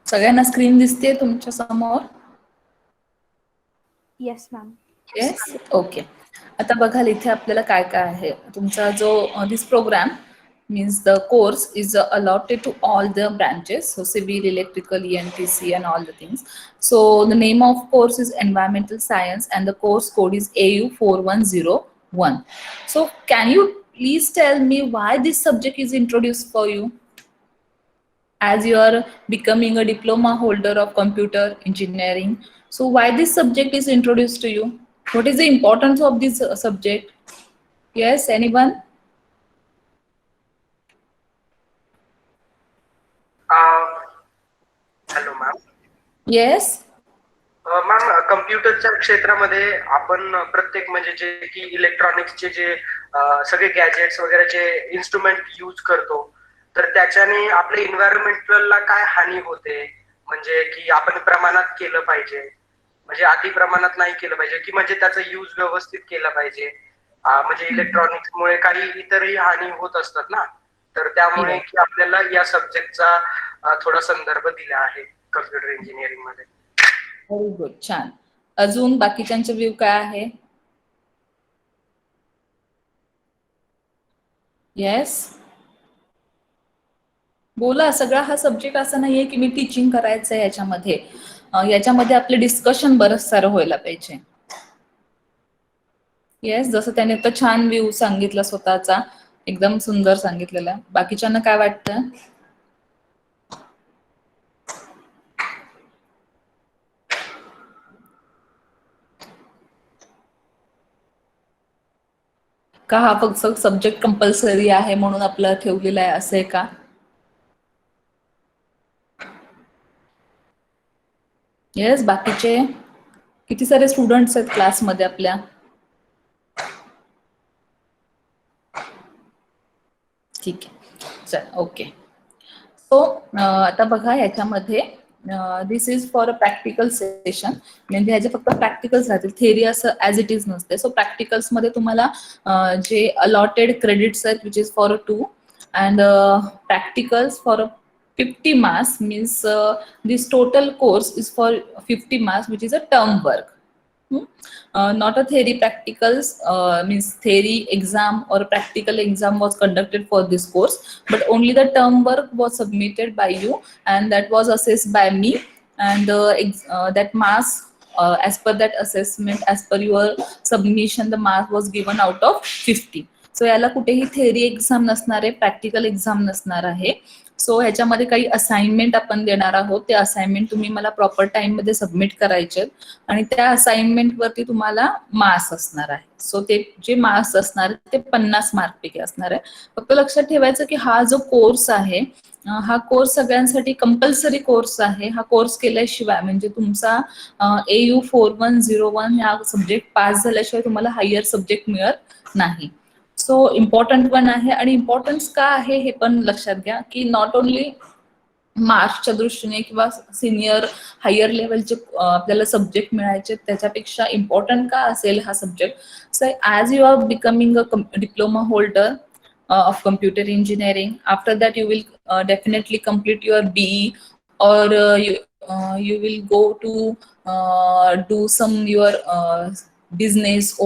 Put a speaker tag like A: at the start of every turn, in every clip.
A: सगळ्यांना स्क्रीन दिसते तुमच्या समोर?
B: Yes ma'am.
A: Yes, okay. आता बघाल इथे आपल्याला काय काय आहे. तुमचा जो this program means the course is allotted to all the branches, so civil, electrical, ENTC and all the things. So the name of course is environmental science and the course code is AU4101. So can you please tell me why this subject is introduced for you? As you are becoming a diploma holder of computer engineering, so why this subject is introduced to you? What is the importance of this subject? Yes, anyone?
C: Hello ma'am.
A: Yes.
C: Ma'am, कम्प्युटरच्या क्षेत्रामध्ये आपण प्रत्येक म्हणजे जे की इलेक्ट्रॉनिक्सचे जे सगळे gadgets वगैरे जे instrument use करतो, तर त्याच्याने आपल्या इन्व्हायरमेंटला काय हानी होते, म्हणजे की आपण प्रमाणात केलं पाहिजे, म्हणजे अति प्रमाणात नाही केलं पाहिजे, की म्हणजे त्याचा यूज व्यवस्थित केला पाहिजे. म्हणजे इलेक्ट्रॉनिक्समुळे काही इतरही हानी होत असतात ना, तर त्यामुळे की आपल्याला या सब्जेक्टचा थोडा संदर्भ दिला आहे कम्प्युटर इंजिनिअरिंग मध्ये.
A: व्हेरी गुड, छान. अजून बाकीच्यांचे व्ह्यू काय आहे? येस, बोला. सगळा हा सब्जेक्ट असा नाहीये की मी टीचिंग करायचंय याच्यामध्ये. याच्यामध्ये आपले डिस्कशन बरंच सारं व्हायला पाहिजे. येस, जसं त्याने तर छान व्ह्यू सांगितला स्वतःचा, एकदम सुंदर सांगितलेला. बाकीच्यांना काय वाटतं? का हा फक्त सब्जेक्ट कंपल्सरी आहे म्हणून आपलं ठेवलेलं आहे असं आहे का? येस, बाकीचे किती सारे स्टुडंट्स आहेत क्लासमध्ये आपल्या? ठीक आहे, चल, ओके. सो आता बघा याच्यामध्ये this is for a practical session, म्हणजे ह्याचे फक्त प्रॅक्टिकल्स राहतील, थेरी असं ऍज इट इज नसते. सो प्रॅक्टिकल्स मध्ये तुम्हाला जे अलॉटेड क्रेडिट्स आहेत which is for 2 and practicals for 50 marks means this total course is for 50 marks which is a term work. Not a theory practicals, means theory exam or practical exam was conducted for this course, but only the term work was submitted by you and that was assessed by me, and that marks, as per that assessment, as per your submission, the mark was given out of 50. सो याला कुठेही theory exam नसणार आहे, practical exam नसणार आहे. सो ह्याच्यामध्ये काही assignment आपण देणार आहोत. ते असाइनमेंट तुम्ही मला प्रॉपर टाइम मध्ये सबमिट करायचे आणि त्या असाइनमेंट वरती तुम्हाला मार्क्स असणार आहे. सो ते जे मार्क्स असणार ते 50 मार्क पैकी असणार आहे. फक्त लक्षात ठेवायचं की हा जो कोर्स आहे हा कोर्स सगळ्यांसाठी कंपल्सरी कोर्स आहे. हा कोर्स केल्याशिवाय म्हणजे तुमचा AU4101 या सब्जेक्ट पास झाल्याशिवाय तुम्हाला हायर सब्जेक्ट मिळत नाही. सो इम्पॉर्टंट पण आहे आणि इम्पॉर्टन्स का आहे हे पण लक्षात घ्या की नॉट ओनली मार्क्सच्या दृष्टीने किंवा सिनियर हायर लेवलचे आपल्याला सब्जेक्ट मिळायचे त्याच्यापेक्षा इम्पॉर्टंट का असेल हा subject. So as you are becoming a diploma holder of computer engineering, after that you will definitely complete your BE, or you will go to do some your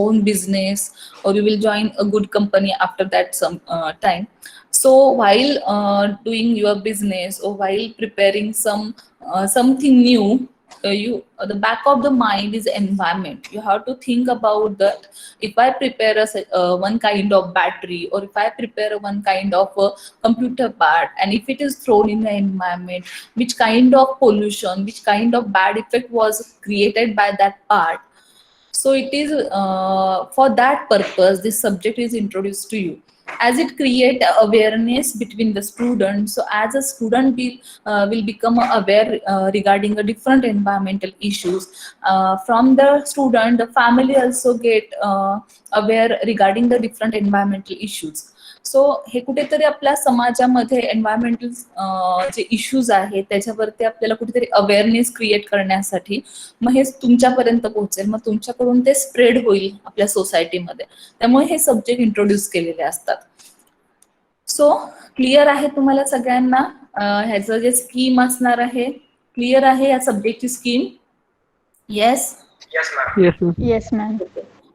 A: own business, or you will join a good company after that some time. So while doing your business or while preparing something new, the back of the mind is environment. You have to think about that. If I prepare one kind of battery, or if I prepare one kind of computer part, and if it is thrown in the environment, which kind of pollution, which kind of bad effect was created by that part. So it is for that purpose this subject is introduced to you, as it create awareness between the students. So as a student will become aware regarding the different environmental issues. From the student, the family also get aware regarding the different environmental issues. सो हे कुठेतरी आपल्या समाजामध्ये environmental जे issues आहेत त्याच्यावरती आपल्याला कुठेतरी awareness create करण्यासाठी मग हे तुमच्यापर्यंत पोहोचेल, मग तुमच्याकडून ते स्प्रेड होईल आपल्या सोसायटीमध्ये. त्यामुळे हे सब्जेक्ट इंट्रोड्यूस केलेले असतात. सो क्लिअर आहे तुम्हाला सगळ्यांना ह्याचं जे स्कीम असणार आहे, क्लिअर आहे या सब्जेक्टची scheme? Yes
B: yes ma'am.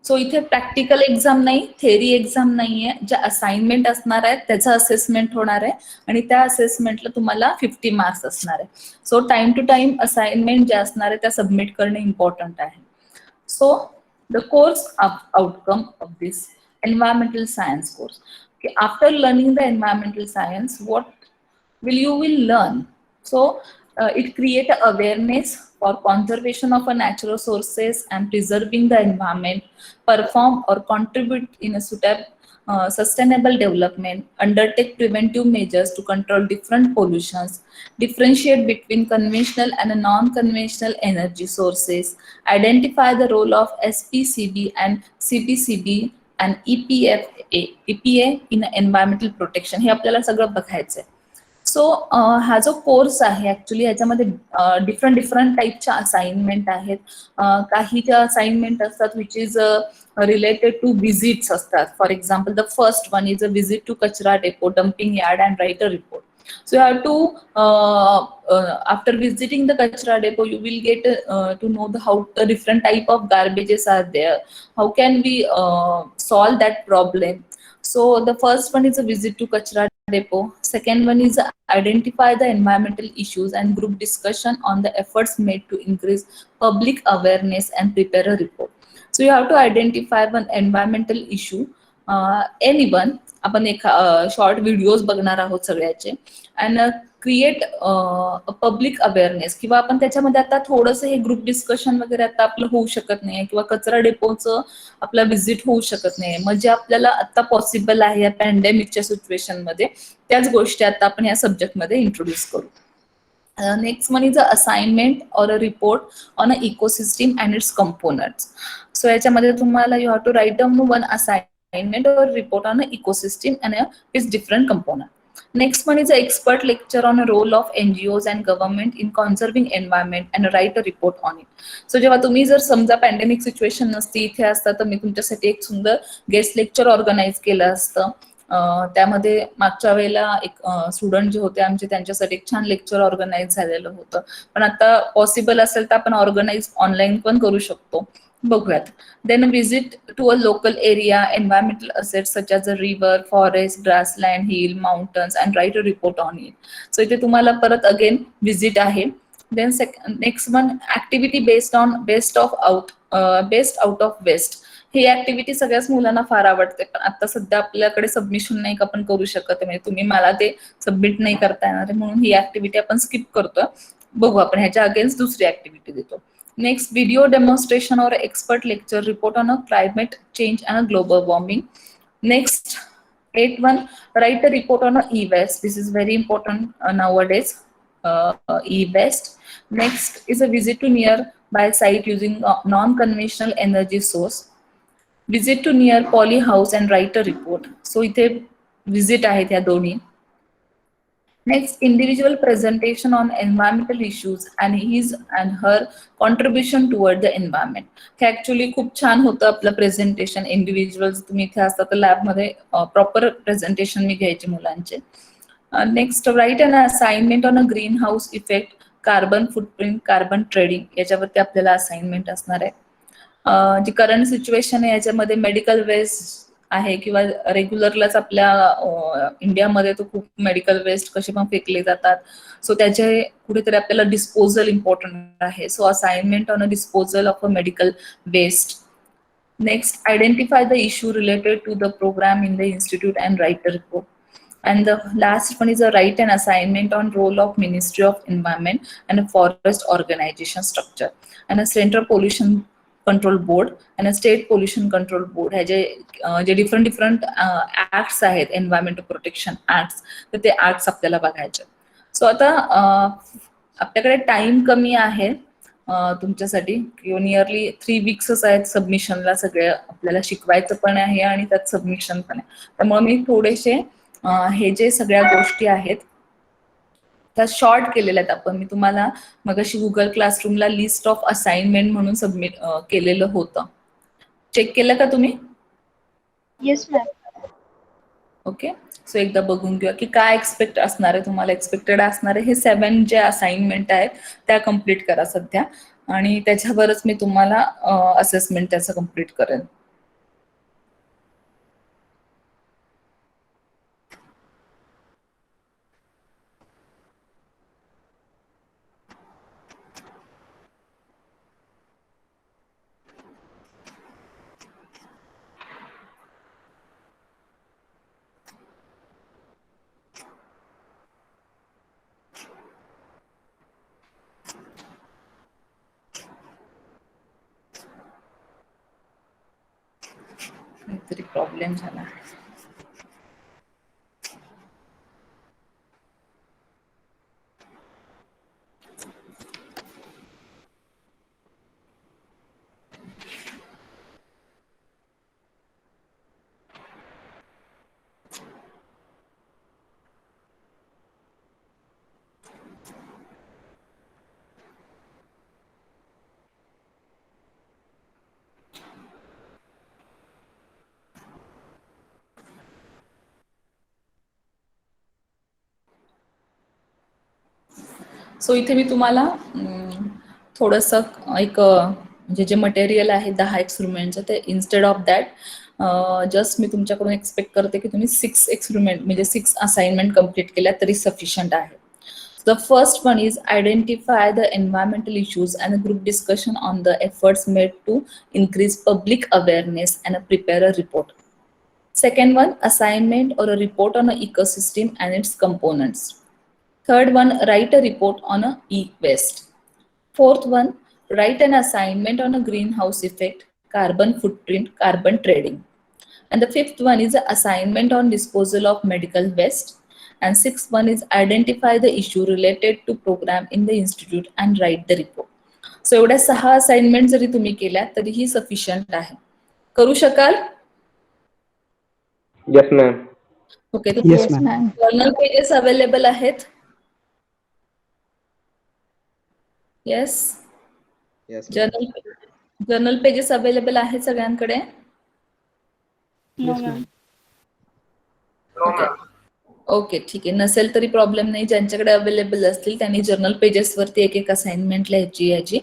A: So इथे प्रॅक्टिकल एक्झाम नाही, थेअरी एक्झाम नाहीये. ज्या असाइनमेंट असणार आहेत त्याचं असेसमेंट होणार आहे आणि त्या असेसमेंटला तुम्हाला 50 मार्क्स असणार आहे. So time to time assignment ज्या असणार आहे त्या सबमिट करणे इम्पॉर्टंट आहे. So the course outcome of this environmental science course. After learning the environmental science, what you will learn? So it create awareness for conservation of a natural sources and preserving the environment, perform or contribute in a sustainable development, undertake preventive measures to control different pollutions, differentiate between conventional and non-conventional energy sources, identify the role of SPCB and CPCB and EPA in environmental protection. हे आपल्याला सगळं बघायचं आहे. सो हा जो course आहे actually ह्याच्यामध्ये different टाईपच्या assignment आहेत. काही ज्या असाइनमेंट असतात which is related to visits असतात. For example the first one is a visit to कचरा depot, dumping yard and write a report. So you have to after visiting the kachra depot you will get to know how the different type of garbages are there, how can we solve that problem. So the first one is a visit to kachra depot, second one is identify the environmental issues and group discussion on the efforts made to increase public awareness and prepare a report. So you have to identify one environmental issue, anyone. आपण एक short videos बघणार आहोत सगळ्याचे, and create public awareness. किंवा आपण त्याच्यामध्ये आता थोडंसं हे ग्रुप डिस्कशन वगैरे आता आपलं होऊ शकत नाही, किंवा कचरा डेपोचं आपलं व्हिजिट होऊ शकत नाही. म्हणजे आपल्याला आता पॉसिबल आहे या पॅन्डेमिकच्या सिच्युएशन मध्ये त्याच गोष्टी आता आपण या सब्जेक्टमध्ये इंट्रोड्यूस करू. Next one is a assignment or a report on a ecosystem and its components. So याच्यामध्ये तुम्हाला you have to write down one assignment or report on an ecosystem and its different component. Next one is an expert lecture on a role of NGOs and government in conserving environment and write a report on it. So जेव्हा तुम्ही जर समजा pandemic situation नसती इथे असता तर मी तुमच्यासाठी एक सुंदर गेस्ट लेक्चर ऑर्गनाईज केलं असतं. त्यामध्ये मागच्या वेळेला एक स्टुडंट जे होते आमचे त्यांच्यासाठी एक छान लेक्चर ऑर्गनाईज झालेलं होतं. पण आता पॉसिबल असेल तर आपण ऑर्गनाईज ऑनलाईन पण करू शकतो. बघूयात. Then visit to a local area, environmental assets such as a river, forest, grassland, hill, mountains and write a report on it. So इथे तुम्हाला परत अगेन विजिट आहे. Then next one activity best out of waste. ही activity सगळ्याच मुलांना फार आवडते, पण आता सध्या आपल्याकडे सबमिशन नाही का आपण करू शकत. म्हणजे तुम्ही मला ते सबमिट नाही करता येणार आहे म्हणून ही ऍक्टिव्हिटी आपण स्किप करतोय. बघू आपण ह्याच्या अगेन्स्ट दुसरी ऍक्टिव्हिटी देतो. Next, video demonstration or expert lecture report on a climate change and a global warming. Next, 8.1, write a report on a e-waste. This is very important nowadays. E-waste. Next is a visit to nearby site using non-conventional energy source. Visit to near poly house and write a report. So इथे visit आहेत या दोन्ही. Next, individual presentation on environmental issues and his and her contribution toward the environment. हे actually खूप छान होतं आपलं presentation. Individuals तुम्ही इथे असता तर लॅबमध्ये प्रॉपर प्रेझेंटेशन मी घ्यायचे मुलांचे. Next, write an assignment on a greenhouse effect, carbon footprint, carbon trading. याच्यावरती आपल्याला असाइनमेंट असणार आहे. जी करंट सिच्युएशन आहे याच्यामध्ये मेडिकल वेस्ट आहे किंवा रेग्युलरलाच आपल्या इंडियामध्ये तो खूप मेडिकल वेस्ट कसे पण फेकले जातात. सो त्याचे कुठेतरी आपल्याला डिस्पोजल इम्पॉर्टंट आहे. So assignment on a disposal of a medical waste. Next, identify the issue related to the program in the institute and write the report. And the last one is a write an assignment on role of Ministry of Environment and a forest organization structure and a Central Pollution Control Board and a State Pollution Control Board hey J different acts आहेत environmental protection acts तर ते acts आपल्याला बघायचे. सो आता आपल्याकडे time कमी आहे तुमच्यासाठी नियरली 3 वीक्सच आहेत सबमिशनला. सगळे आपल्याला शिकवायचं पण आहे आणि त्यात सबमिशन पण आहे. त्यामुळे मी थोडेसे हे जे सगळ्या गोष्टी आहेत त्या शॉर्ट केलेल्या आहेत. आपण मी तुम्हाला मगाशी गुगल क्लासरूमला लिस्ट ऑफ असाइनमेंट म्हणून सबमिट केलेलं होतं. चेक केलं का तुम्ही?
B: Yes ma'am.
A: ओके, सो एकदा बघून घेऊया की काय एक्सपेक्ट असणार आहे तुम्हाला. एक्सपेक्टेड असणारे हे 7 जे असाइनमेंट आहेत त्या कम्प्लीट करा सध्या आणि त्याच्यावरच मी तुम्हाला असेसमेंट त्याचं कम्प्लीट करेन. काहीतरी प्रॉब्लेम झाला. सो इथे मी तुम्हाला थोडंसं एक म्हणजे जे मटेरियल आहे 10 एक्सपेरिमेंटचं ते इन्स्टेड ऑफ दॅट जस्ट मी तुमच्याकडून एक्सपेक्ट करते की तुम्ही 6 एक्सपेरिमेंट म्हणजे 6 असाइनमेंट कम्प्लीट केल्या तरी सफिशियंट आहे. The first one is identify the environmental issues and a group discussion on the efforts made to increase public awareness and prepare a report. Second one, assignment or a report on an ecosystem and its components. Third one, write a report on a e-waste. Fourth one, write an assignment on a greenhouse effect, carbon footprint, carbon trading. And the fifth one is an assignment on disposal of medical waste. And sixth one is identify the issue related to program in the institute and write the report. So एवढ्या 6 assignment जरी तुम्ही केल्या तरीही sufficient आहे. करू शकाल?
C: Yes ma'am.
A: Okay,
B: yes ma'am.
A: Journal pages available आहेत? Yes, journal pages available आहेत सगळ्यांकडे?
B: No ma'am.
A: ओके, ठीक आहे. नसेल तरी प्रॉब्लेम नाही. ज्यांच्याकडे अवेलेबल असतील त्यांनी जर्नल पेजेस वरती एक असाइनमेंट लिहायची याची.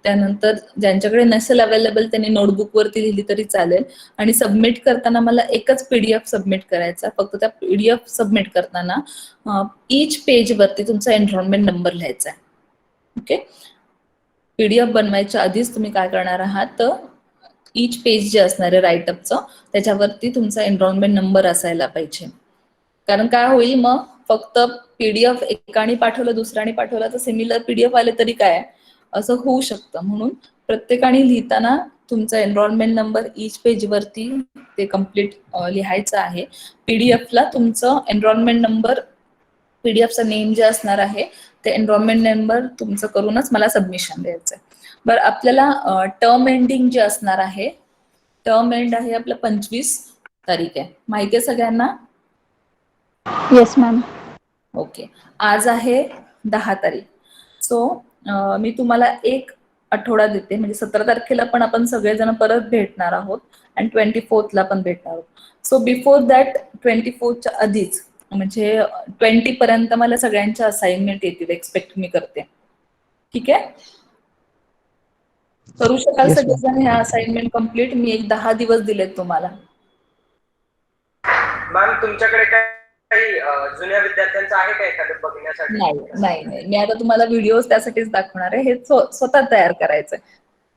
A: त्यानंतर ज्यांच्याकडे नसेल अवेलेबल त्यांनी नोटबुक वरती लिहिली तरी चालेल. आणि सबमिट करताना मला एकच PDF सबमिट करायचा. फक्त त्या PDF सबमिट करताना ईच पेज वरती तुमचा एनरोलमेंट नंबर लिहायचा आहे. ओके, PDF बनवायच्या आधीच तुम्ही काय करणार आहात तर ईच पेज जे असणार आहे राईटअपचं त्याच्यावरती तुमचा एनरोलमेंट नंबर असायला पाहिजे. कारण काय होईल मग फक्त PDF एकाने पाठवलं दुसऱ्याने पाठवलं तर सिमिलर PDF आले तरी काय असं होऊ शकतं. म्हणून प्रत्येकाने लिहिताना तुमचा एनरोलमेंट नंबर ईच पेज वरती ते कम्प्लीट लिहायचं आहे. PDFला तुमचं एनरोलमेंट नंबर PDFचं नेम जे असणार आहे ते एनरोलमेंट नंबर तुमचं करूनच मला सबमिशन द्यायचं आहे. बरं, आपल्याला टर्म एंडिंग जे असणार आहे, टर्म एंड आहे आपलं 25 तारीख आहे. माहिती आहे सगळ्यांना?
B: Yes ma'am.
A: ओके, आज आहे 10 तारीख. सो मी तुम्हाला एक आठवडा देते म्हणजे 17 तारखेला पण आपण सगळेजण परत भेटणार आहोत आणि 24th ला पण भेटणार आहोत. सो बिफोर दॅट 24th आधीच म्हणजे 20 पर्यंत मला सगळ्यांच्या असाइनमेंट येतील एक्सपेक्ट मी करते. ठीक आहे, करू शकाल सगळेजण ह्या असाइनमेंट कम्प्लीट? मी एक 10 दिवस दिलेत तुम्हाला.
C: मॅम तुमच्याकडे काही जुन्या विद्यार्थ्यांचं आहे का एखादं बघण्यासाठी?
A: नाही, मी आता तुम्हाला व्हिडिओ त्यासाठीच दाखवणार आहे. हे स्वतः तयार करायचंय.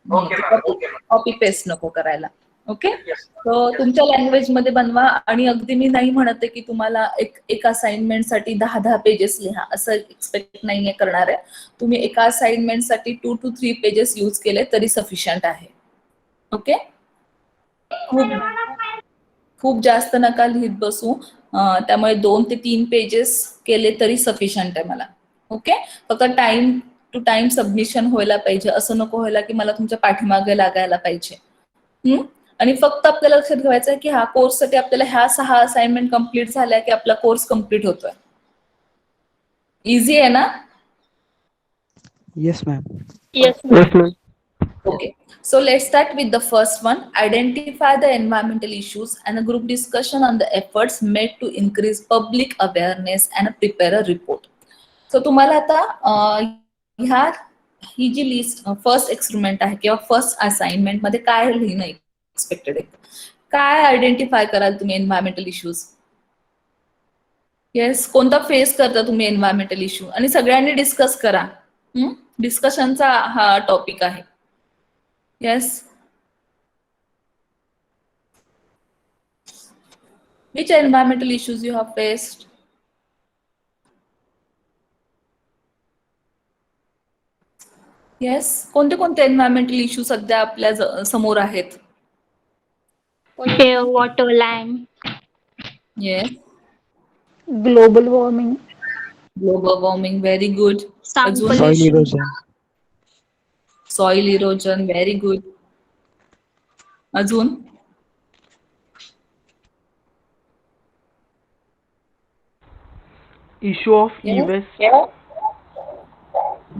C: Okay ma'am, okay ma'am.
A: Copy paste नको करायला. Okay,
C: yes.
A: तर तुमच्या लँग्वेज मध्ये बनवा. आणि अगदी मी नाही म्हणत आहे की तुम्हाला एक असाइनमेंट साठी 10 पेजेस लिहा, असं एक्सपेक्ट नाहीये करणार आहे. तुम्ही एका असाइनमेंट साठी 2 to 3 पेजेस यूज केले तरी सफिशियंट आहे. ओके, खूप जास्त नका लिहित बसू. त्यामुळे 2 ते 3 पेजेस केले तरी सफिशियंट आहे मला. ओके, फक्त टाइम टू टाइम सबमिशन व्हायला पाहिजे. असं नको व्हायला की मला तुमच्या पाठीमागे लागायला पाहिजे. आणि फक्त आपल्याला लक्षात ठेवायचं आहे की हा कोर्ससाठी आपल्याला ह्या 6 असाइनमेंट कंप्लीट झाल्या की आपला कोर्स कंप्लीट होतोय. इझी आहे ना?
D: Yes, ma'am.
B: Yes, ma'am.
A: Okay, so let's start with the first one. Identify the environmental issues and a group discussion on the efforts made to increase public awareness and prepare a report. So तुम्हाला आता ही जी list first experiment आहे किंवा first assignment मध्ये काय लिहिणं expected आहे, काय identify कराल तुम्ही एन्व्हायरमेंटल इश्यूज? येस, कोणता फेस करता तुम्ही एन्व्हायरमेंटल इश्यू? आणि सगळ्यांनी डिस्कस करा. डिस्कशनचा हा टॉपिक आहे. Yes. Which environmental issues you have faced? Yes. कोणते कोणते एन्व्हायरमेंटल इश्यू सध्या आपल्या समोर आहेत?
B: Air, water, land,
A: Yes.
B: global warming,
A: Global warming, very good.
B: sound
A: अजून?
D: Soil
B: pollution,
D: erosion.
A: Soil erosion, very good. अजून?
E: Issue of
A: Yes.
E: e-waste.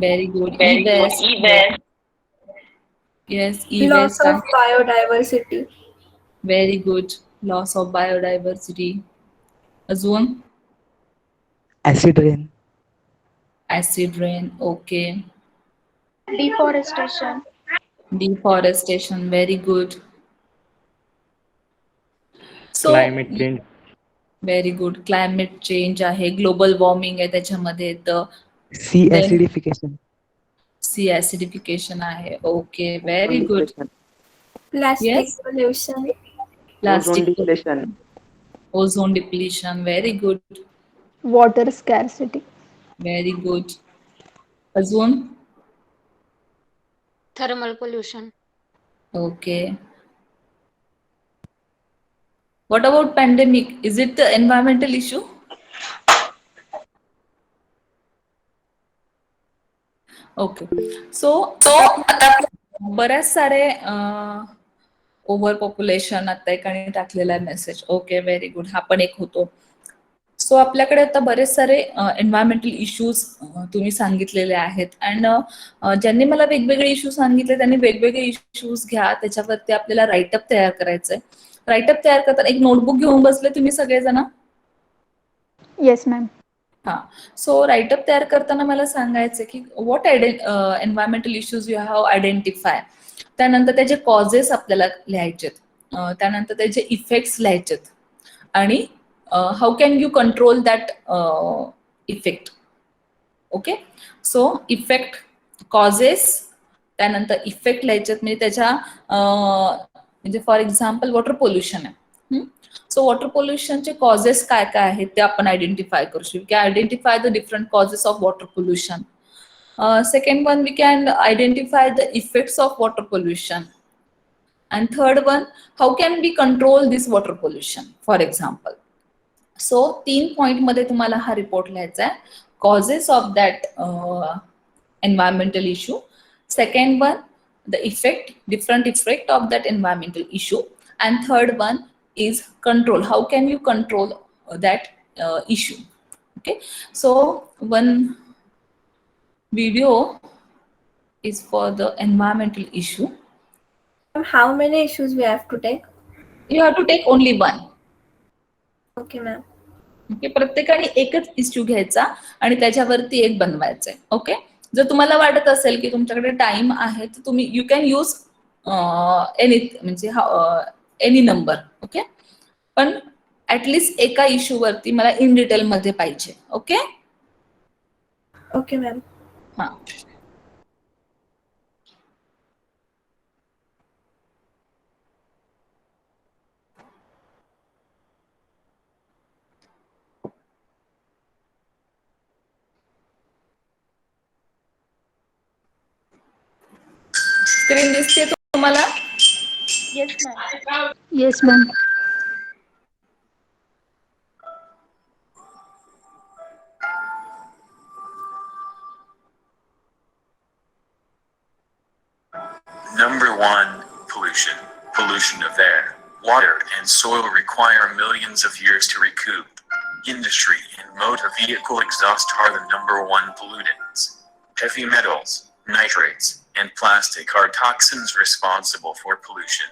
A: Very good. E-waste. Yes,
F: Loss
A: e-waste.
F: of biodiversity.
A: Very good. Loss of biodiversity. अजून?
D: Acid rain.
A: Acid rain. Okay.
B: deforestation,
A: Deforestation, very good. So,
E: Climate change.
A: Very good. Climate change आहे, global warming आहे, त्याच्यामध्ये येतं.
D: Sea
A: Then-
D: acidification.
A: Sea acidification आहे. Okay, very good.
F: Plastic
A: Yes.
F: pollution.
A: Plastic, ozone depletion, very good,
B: water scarcity,
A: very good. अजून?
G: thermal pollution,
A: okay. What about pandemic? Is it the environmental issue? Okay, so बऱ्याच सारे over population आता एकाने टाकलेला आहे message. Okay, very good. हा पण एक होतो. सो आपल्याकडे आता बरेच सारे एन्व्हायरमेंटल इश्यूज तुम्ही सांगितलेले आहेत. अँड ज्यांनी मला वेगवेगळे इश्यू सांगितले त्यांनी वेगवेगळे इश्यूज घ्या. त्याच्यावरती आपल्याला राईटअप तयार करायचंय. राईटअप तयार करताना एक नोटबुक घेऊन बसले तुम्ही सगळेजण?
B: yes, ma'am.
A: हा, सो राईटअप तयार करताना मला सांगायचं की what environmental issues you have identify. त्यानंतर त्याचे कॉजेस आपल्याला लिहायचेत. त्यानंतर त्याचे इफेक्ट्स लिहायचेत. आणि हाऊ can you control that effect. Okay, so effect, causes, त्यानंतर इफेक्ट लिहायचेत. म्हणजे त्याच्या म्हणजे फॉर एक्झाम्पल वॉटर पोल्युशन आहे. सो वॉटर पोल्युशनचे कॉजेस काय काय आहेत ते आपण आयडेंटिफाय करू शकतो. की identify the different causes of water pollution. Second one, we can identify the effects of water pollution. And third one, how can we control this water pollution, for example. So 3 point मध्ये तुम्हाला हा report लिहायचा आहे. Causes of that environmental issue. Second one, the different effect of that environmental issue. And third one is control. How can you control that issue? Okay, so one video is for the environmental issue.
F: How many issues we have to take?
A: You have to take only one.
F: Okay, ma'am.
A: Okay, प्रत्येकाने एकच issue घ्यायचा आणि त्याच्यावरती एक बनवायचा आहे. Okay, जर तुम्हाला वाटत असेल की तुमच्याकडे टाइम आहे तर तुम्ही यू कॅन यूज एनी, म्हणजे एनी नंबर. ओके, पण ऍटलिस्ट एका इश्यूवरती मला इन डिटेलमध्ये पाहिजे. ओके.
F: Okay, ma'am.
A: हा. स्क्रीन दिसते तुम्हाला?
B: Yes, ma'am. Yes, ma'am.
E: Number 1, pollution. Pollution of air, water, and soil require millions of years to recoup. Industry and motor vehicle exhaust are the number 1 pollutants. Heavy metals, nitrates, and plastic are toxins responsible for pollution.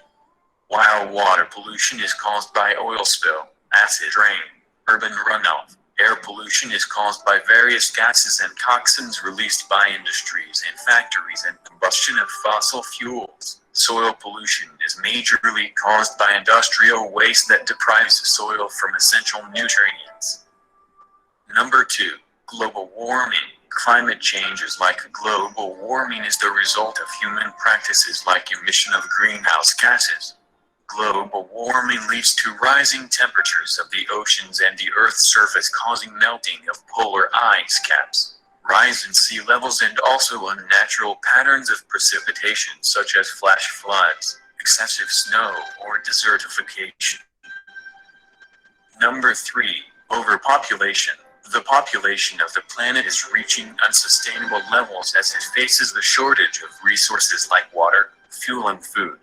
E: While water pollution is caused by oil spill, acid rain, urban runoff, air pollution is caused by various gases and toxins released by industries and factories and combustion of fossil fuels. Soil pollution is majorly caused by industrial waste that deprives the soil from essential nutrients. Number 2, global warming. Climate change is like global warming is the result of human practices like emission of greenhouse gases. Global warming leads to rising temperatures of the oceans and the Earth's surface, causing melting of polar ice caps, rise in sea levels, and also unnatural patterns of precipitation such as flash floods, excessive snow, or desertification. Number 3, overpopulation. The population of the planet is reaching unsustainable levels as it faces the shortage of resources like water, fuel, and food.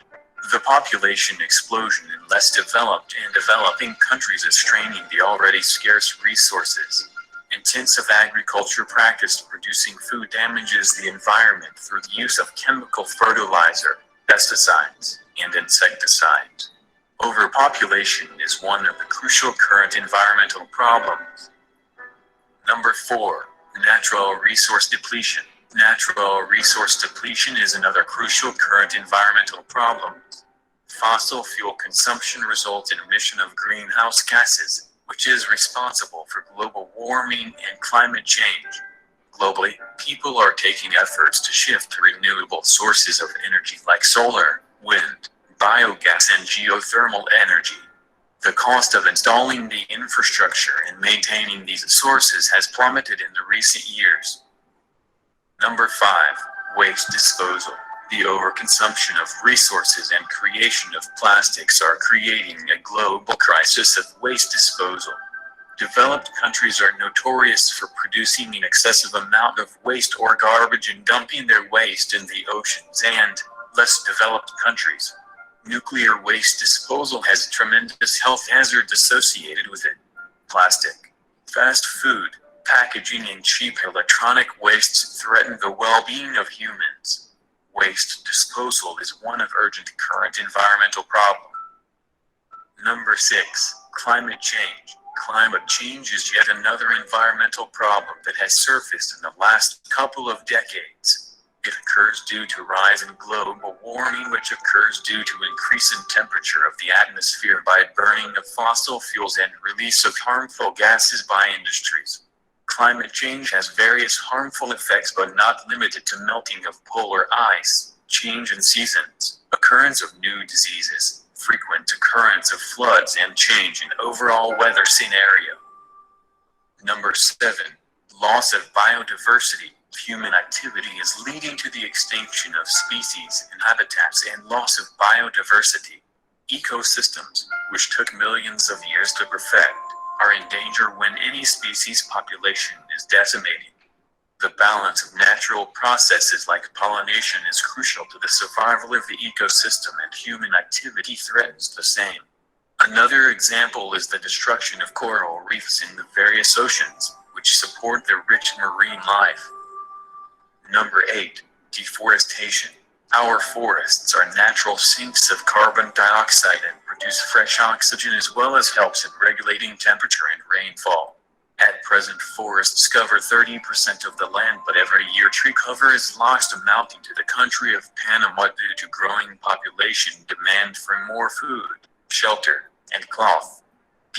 E: The population explosion in less developed and developing countries is straining the already scarce resources. Intensive agriculture practice producing food damages the environment through the use of chemical fertilizer, pesticides, and insecticides. Overpopulation is one of the crucial current environmental problems. Number 4, natural resource depletion. Natural resource depletion is another crucial current environmental problem. Fossil fuel consumption results in emission of greenhouse gases, which is responsible for global warming and climate change. Globally, people are taking efforts to shift to renewable sources of energy like solar, wind, biogas, and geothermal energy. The cost of installing the infrastructure and maintaining these sources has plummeted in the recent years. Number 5, waste disposal. The overconsumption of resources and creation of plastics are creating a global crisis of waste disposal. Developed countries are notorious for producing an excessive amount of waste or garbage and dumping their waste in the oceans, and less developed countries. Nuclear waste disposal has tremendous health hazards associated with it. Plastic, fast food, packaging, and cheap electronic wastes threaten the well-being of humans. Waste disposal is one of urgent current environmental problem. Number 6, climate change. Climate change is yet another environmental problem that has surfaced in the last couple of decades. It occurs due to rise in global warming, which occurs due to increase in temperature of the atmosphere by burning of fossil fuels and release of harmful gases by industries. Climate change has various harmful effects, but not limited to melting of polar ice, change in seasons, occurrence of new diseases, frequent occurrence of floods, and change in overall weather scenario. Number 7, loss of biodiversity. Human activity is leading to the extinction of species and habitats and loss of biodiversity. Ecosystems, which took millions of years to perfect, are in danger when any species population is decimated. The balance of natural processes like pollination is crucial to the survival of the ecosystem, and human activity threatens the same. Another example is the destruction of coral reefs in the various oceans, which support the rich marine life. Number 8, deforestation. Our forests are natural sinks of carbon dioxide and produce fresh oxygen, as well as helps in regulating temperature and rainfall. At present, forests cover 30% of the land, but every year tree cover is lost, amounting to the country of Panama due to growing population demand for more food, shelter, and cloth.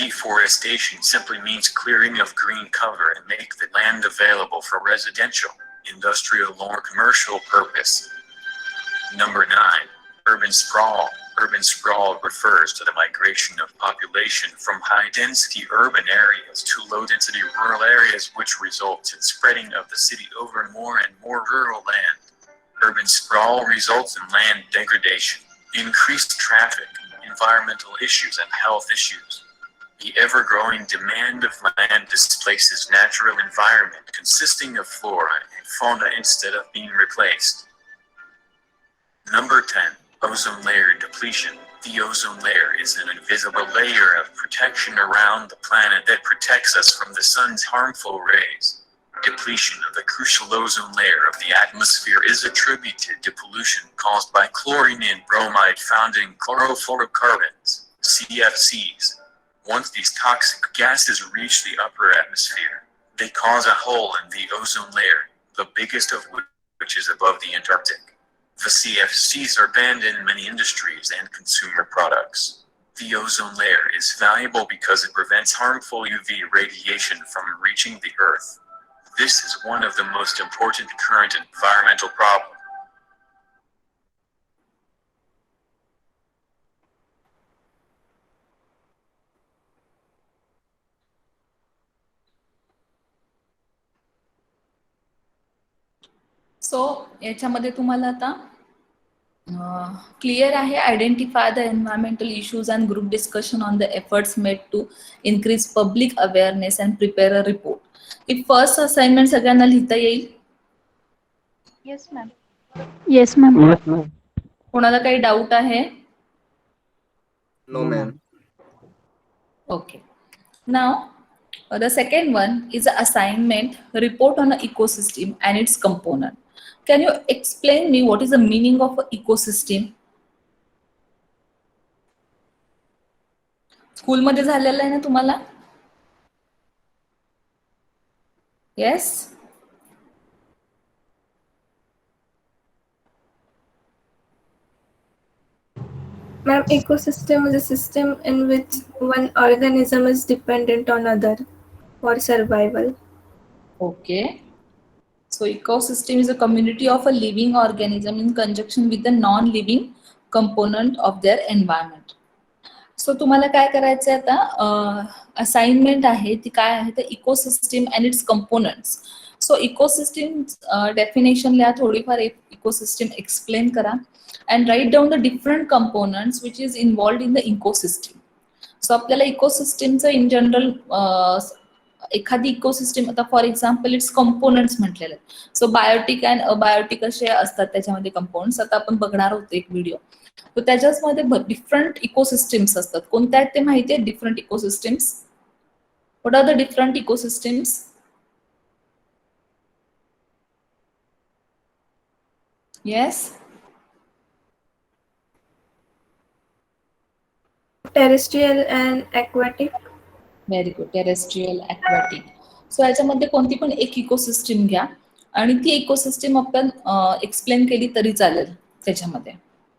E: Deforestation simply means clearing of green cover and make the land available for residential, industrial, or commercial purpose. Number 9. Urban sprawl. Urban sprawl refers to the migration of population from high-density urban areas to low-density rural areas, which results in spreading of the city over more and more rural land. Urban sprawl results in land degradation, increased traffic, environmental issues, and health issues. The ever-growing demand of land displaces natural environment consisting of flora and fauna instead of being replaced. Number 10. Ozone layer depletion. The ozone layer is an invisible layer of protection around the planet that protects us from the sun's harmful rays. Depletion of the crucial ozone layer of the atmosphere is attributed to pollution caused by chlorine and bromide found in chlorofluorocarbons, CFCs. Once these toxic gases reach the upper atmosphere, they cause a hole in the ozone layer, the biggest of which is above the Antarctic. The CFCs are banned in many industries and consumer products. The ozone layer is valuable because it prevents harmful UV radiation from reaching the Earth. This is one of the most important current environmental problems.
A: सो याच्यामध्ये तुम्हाला आता clear आहे. Identify the environmental issues and group discussion on the efforts made to increase public awareness and prepare a report. ही first assignment सगळ्यांना लिहिता येईल?
B: Yes ma'am. Yes ma'am.
A: कोणाला काही डाऊट आहे?
G: No, ma'am.
A: Okay. Now, the second one is an assignment report on an ecosystem and its component. Can you explain me what is the meaning of an ecosystem? School मध्ये झालेलं आहे ना तुम्हाला? Yes?
F: Ma'am, ecosystem is a system in which one organism is dependent on other for survival.
A: Okay. So ecosystem is a community of a living organism in conjunction with the non-living component of their environment. सो तुम्हाला काय करायचं आता? Assignment आहे ती काय आहे तर ecosystem and its components. So ecosystem definition लिहा, थोडीफार इकोसिस्टीम एक्सप्लेन करा and write down the different components which is involved in the ecosystem. So आपल्याला इकोसिस्टीमचं इन जनरल एखादी इकोसिस्टीम आता फॉर एक्झाम्पल इट्स कंपोनंट्स म्हटलेले आहेत. सो बायोटिक अँड अबायोटिक असे असतात त्याच्यामध्ये कंपोनंट्स. आता आपण बघणार आहोत एक व्हिडिओ. तर त्याच्यामध्ये डिफरंट इकोसिस्टीम्स असतात. कोणत्या आहेत ते माहिती आहे? Different ecosystems. What are the different ecosystems? Yes.
F: Terrestrial and aquatic.
A: Very good. Terrestrial, aquatic. So याच्यामध्ये कोणती पण एक इकोसिस्टीम घ्या आणि ती इकोसिस्टीम आपण एक्सप्लेन केली तरी चालेल त्याच्यामध्ये.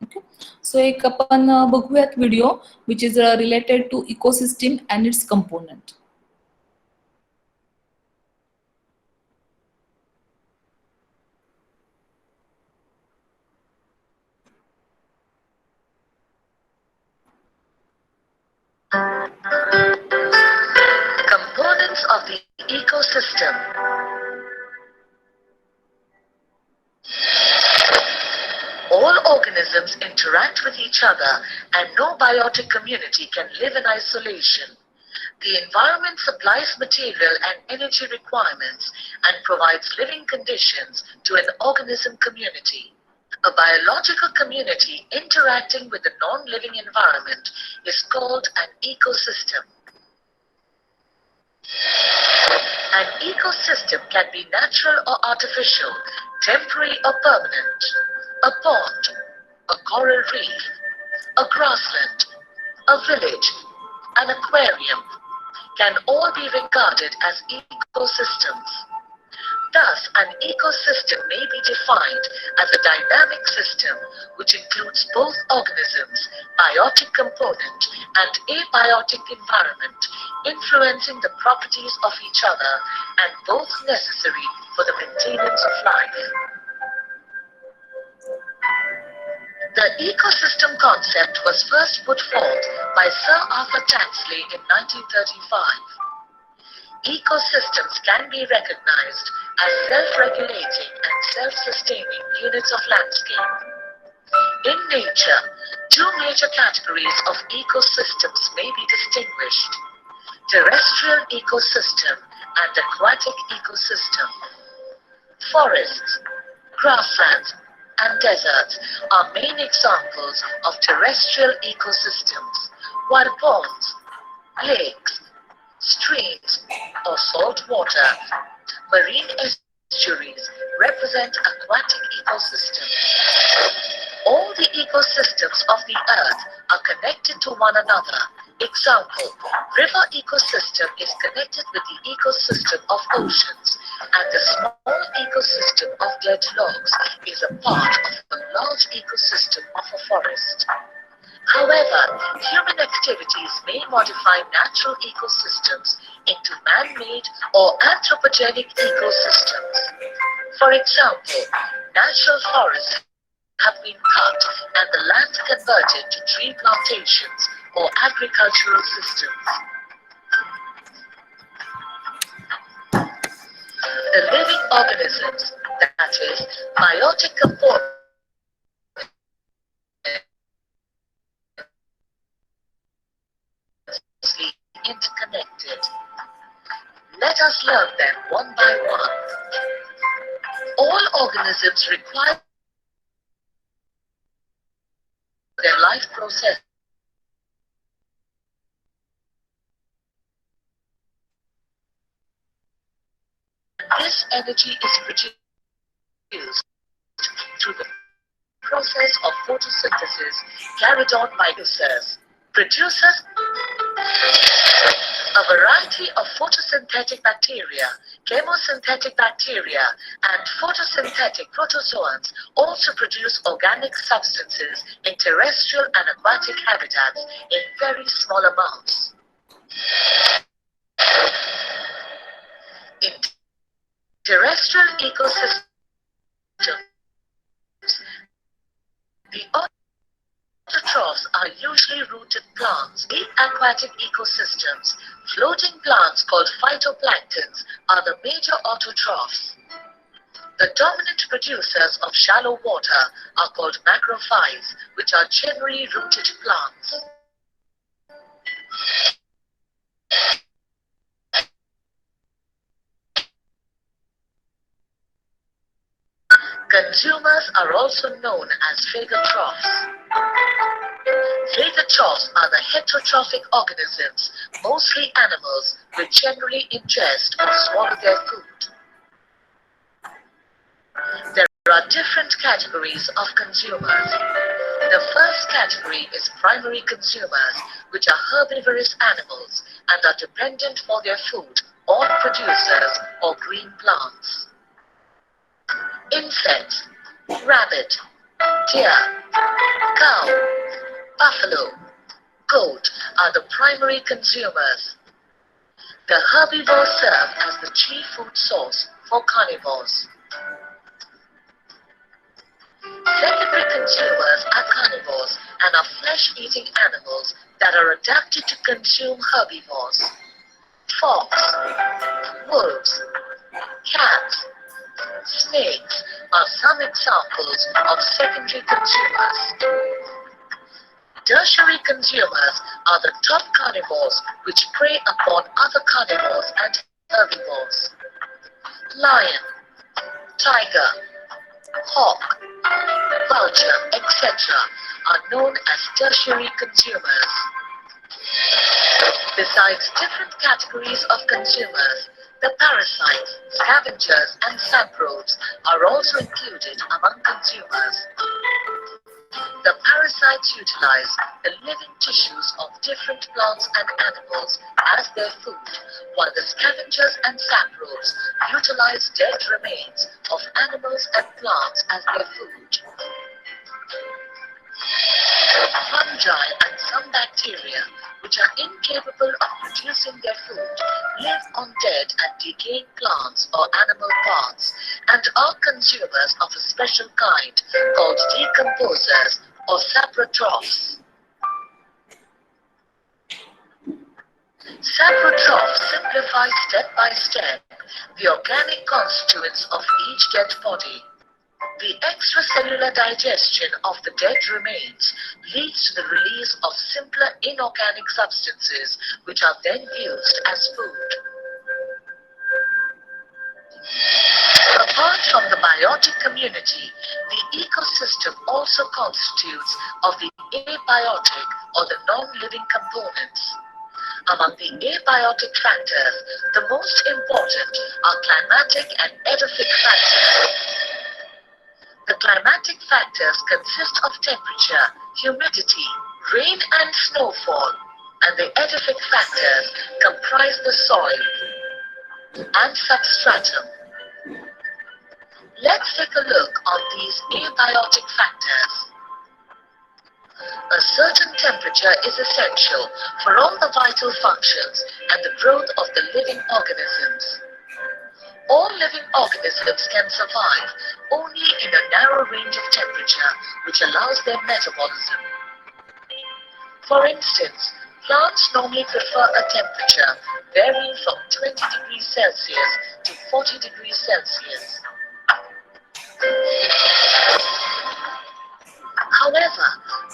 A: ओके. सो एक आपण बघूयात video which is related to ecosystem and its component.
H: Components of the ecosystem. All organisms interact with each other and no biotic community can live in isolation. The environment supplies material and energy requirements and provides living conditions to an organism community. A biological community interacting with the non-living environment is called an ecosystem. An ecosystem can be natural or artificial, temporary or permanent. A pond, a coral reef, a grassland, a village, an aquarium can all be regarded as ecosystems. Thus, an ecosystem may be defined as a dynamic system which includes both organisms, biotic component, and abiotic environment, influencing the properties of each other and both necessary for the maintenance of life. The ecosystem concept was first put forth by Sir Arthur Tansley in 1935. Ecosystems can be recognized as self-regulating and self-sustaining units of landscape. In nature, two major categories of ecosystems may be distinguished: terrestrial ecosystem and aquatic ecosystem. Forests, grasslands, and deserts are main examples of terrestrial ecosystems, while ponds, lakes, streams, or salt water, marine estuaries represent aquatic ecosystems. All the ecosystems of the earth are connected to one another. Example, river ecosystem is connected with the ecosystem of oceans, and the small ecosystem of dead logs is a part of a large ecosystem of a forest. However, human activities may modify natural ecosystems into man-made or anthropogenic ecosystems. For example, natural forests have been cut and the land converted to tree plantations or agricultural systems. The living organisms, that is, biotic components, interconnected. Let us learn them one by one. All organisms require their life process this energy is produced through the process of photosynthesis carried on by the cells. Producers a variety of photosynthetic bacteria, chemosynthetic bacteria, and photosynthetic protozoans also produce organic substances in terrestrial and aquatic habitats in very small amounts. In terrestrial ecosystems, the autotrophs are usually rooted plants. In aquatic ecosystems, floating plants called phytoplanktons are the major autotrophs. The dominant producers of shallow water are called macrophytes, which are generally rooted plants. Consumers are also known as phagotrophs. Phagotrophs are the heterotrophic organisms, mostly animals, which generally ingest or swallow their food. There are different categories of consumers. The first category is primary consumers, which are herbivorous animals and are dependent for their food on producers or green plants. Insects, rabbit, deer, cow, buffalo, goat are the primary consumers. The herbivores serve as the chief food source for carnivores. Secondary consumers are carnivores and are flesh-eating animals that are adapted to consume herbivores. Fox, wolves, cats, snakes are some examples of secondary consumers. Tertiary consumers are the top carnivores which prey upon other carnivores and herbivores. Lion, tiger, hawk, vulture, etc. are known as tertiary consumers. Besides different categories of consumers, the parasites, scavengers, and saprobes are also included among consumers. The parasites parasites utilize the living tissues of different plants and animals as their food, while the scavengers and saprobes utilize dead remains of animals and plants as their food. Fungi and some bacteria, which are incapable of producing their food, live on dead and decaying plants or animal parts and are consumers of a special kind called decomposers or saprotrophs. Saprotrophs simplify step by step the organic constituents of each dead body. The extracellular digestion of the dead remains leads to the release of simpler inorganic substances which are then used as food. Apart from the biotic community, the ecosystem also constitutes of the abiotic or the non-living components. Among the abiotic factors, the most important are climatic and edaphic factors. The climatic factors consist of temperature, humidity, rain and snowfall, and the edaphic factors comprise the soil and substratum. Let's take a look on these abiotic factors. A certain temperature is essential for all the vital functions and the growth of the living organisms. All living organisms can survive only in a narrow range of temperature which allows their metabolism. For instance, plants normally prefer a temperature varying from 20 degrees Celsius to 40 degrees Celsius. However,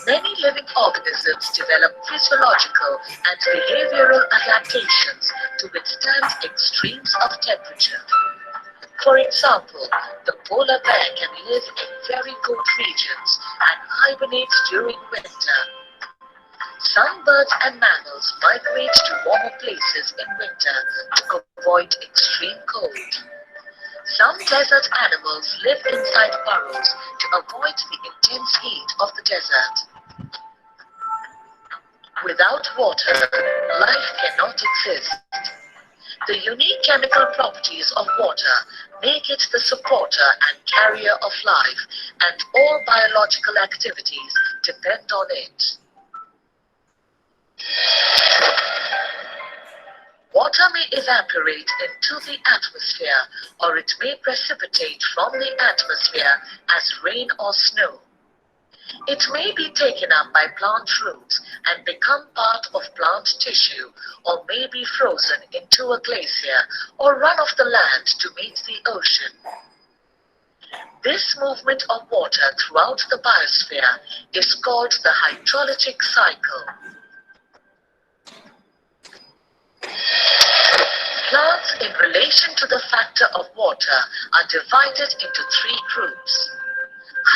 H: many living organisms develop physiological and behavioral adaptations to withstand extremes of temperature. For example, the polar bear can live in very cold regions and hibernates during winter. Some birds and mammals migrate to warmer places in winter to avoid extreme cold. Some desert animals live inside burrows to avoid the intense heat of the desert. Without water, life cannot exist. The unique chemical properties of water make it the supporter and carrier of life, and all biological activities depend on it. Water may evaporate into the atmosphere, or it may precipitate from the atmosphere as rain or snow. It may be taken up by plant roots and become part of plant tissue, or may be frozen into a glacier or run off the land to meet the ocean. This movement of water throughout the biosphere is called the hydrolytic cycle. Plants in relation to the factor of water are divided into three groups: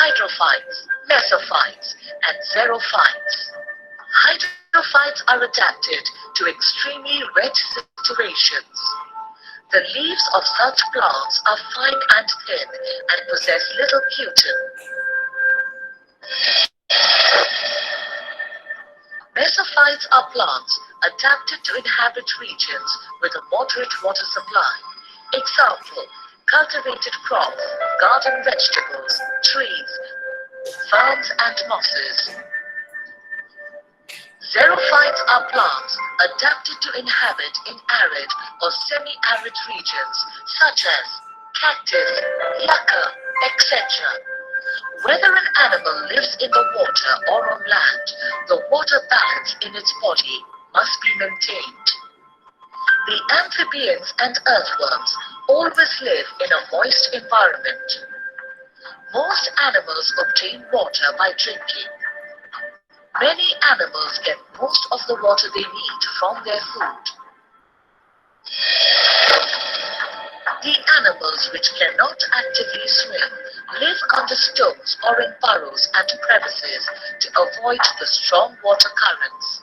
H: hydrophytes, mesophytes, and xerophytes. Hydrophytes are adapted to extremely wet situations. The leaves of such plants are fine and thin and possess little cutin. Mesophytes are plants adapted to inhabit regions with a moderate water supply. Example: cultivated crops, garden vegetables, trees, ferns and mosses. Xerophytes are plants adapted to inhabit in arid or semi-arid regions such as cactus, yucca, etc. Whether an animal lives in the water or on land, the water balance in its body must be maintained. The amphibians and earthworms always live in a moist environment. Most animals obtain water by drinking. Many animals get most of the water they need from their food. The animals which cannot actively swim live under stones or in burrows and crevices to avoid the strong water currents.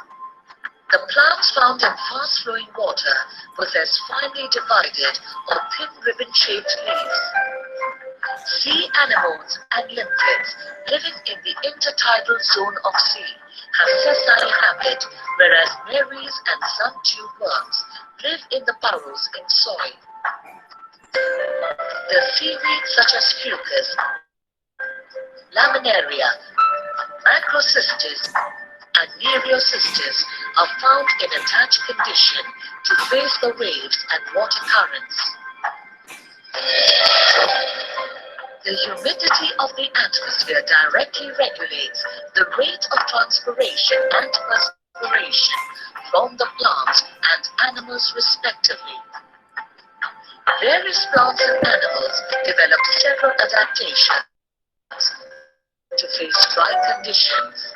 H: The plants found in fast-flowing water possess finely divided or thin ribbon-shaped leaves. Sea anemones and limpets living in the intertidal zone of sea have sessile habit, whereas Maries and some tube worms live in the burrows in soil. The seaweeds such as fucus, laminaria, macrocystis, and nereocystis are found in attached condition to face the waves and water currents. The humidity of the atmosphere directly regulates the rate of transpiration and perspiration from the plants and animals respectively. Various plants and animals develop several adaptations to face dry conditions.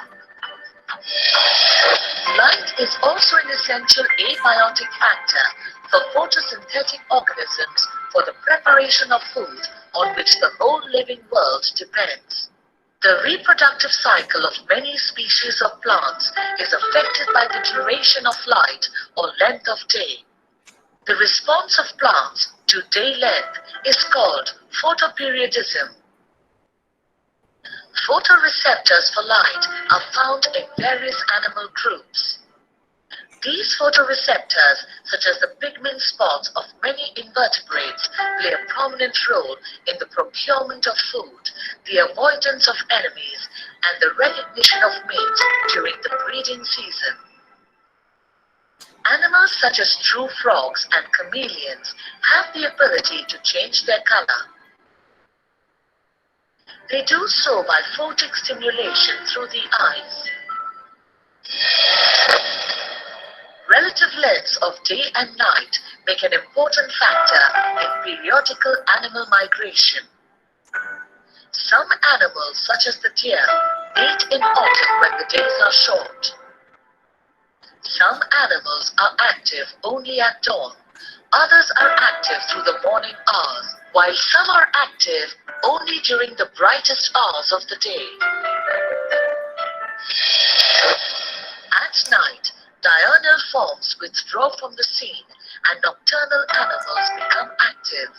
H: Light is also an essential abiotic factor for photosynthetic organisms for the preparation of food on which the whole living world depends. The reproductive cycle of many species of plants is affected by the duration of light or length of day. The response of plants to day length is called photoperiodism. Photoreceptors for light are found in various animal groups. These photoreceptors, such as the pigment spots of many invertebrates, play a prominent role in the procurement of food, the avoidance of enemies, and the recognition of mates during the breeding season. Animals such as true frogs and chameleons have the ability to change their color. They do so by photic stimulation through the eyes. Relative lengths of day and night make an important factor in periodical animal migration. Some animals, such as the deer, mate in autumn when the days are short. Some animals are active only at dawn. Others are active through the morning hours, while some are active only during the brightest hours of the day. At night, diurnal forms withdraw from the scene and nocturnal animals become active.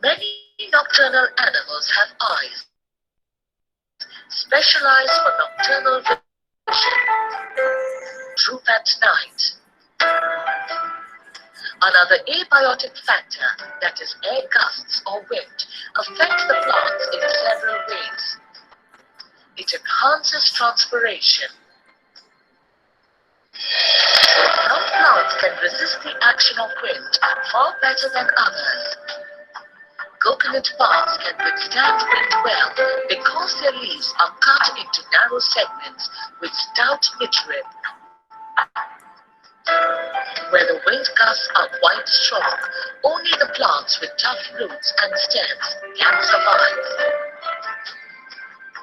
H: Many nocturnal animals have eyes, specialized for nocturnal vision, droop at night. Another abiotic factor, that is air gusts or wind, affects the plants in several ways. It enhances transpiration. Some plants can resist the action of wind far better than others. Coconut palms can withstand wind well because their leaves are cut into narrow segments with stout midrib. Where the wind gusts are quite strong, only the plants with tough roots and stems can survive.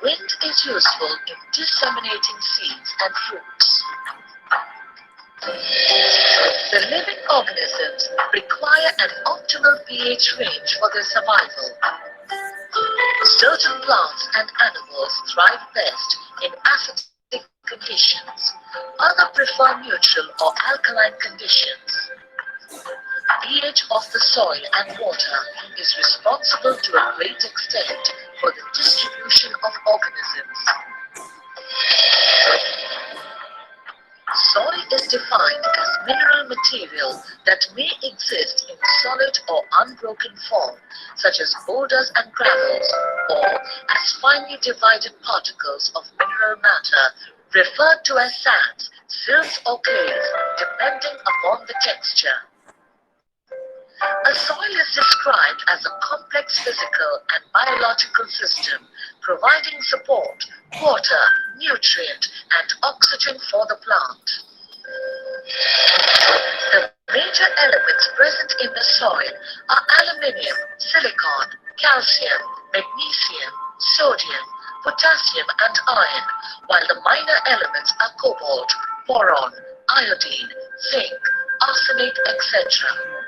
H: Wind is useful in disseminating seeds and fruits. The living organisms require an optimal pH range for their survival. Certain plants and animals thrive best in acidic conditions. Others prefer neutral or alkaline conditions. pH of the soil and water is responsible to a great extent for the distribution of organisms. Soil is defined as mineral material that may exist in solid or unbroken form, such as boulders and gravels, or as finely divided particles of mineral matter, referred to as sands, silts or clays, depending upon the texture. A soil is described as a complex physical and biological system providing support, water, nutrient, and oxygen for the plant. The major elements present in the soil are aluminium, silicon, calcium, magnesium, sodium, potassium, and iron, while the minor elements are cobalt, boron, iodine, zinc, arsenate, etc.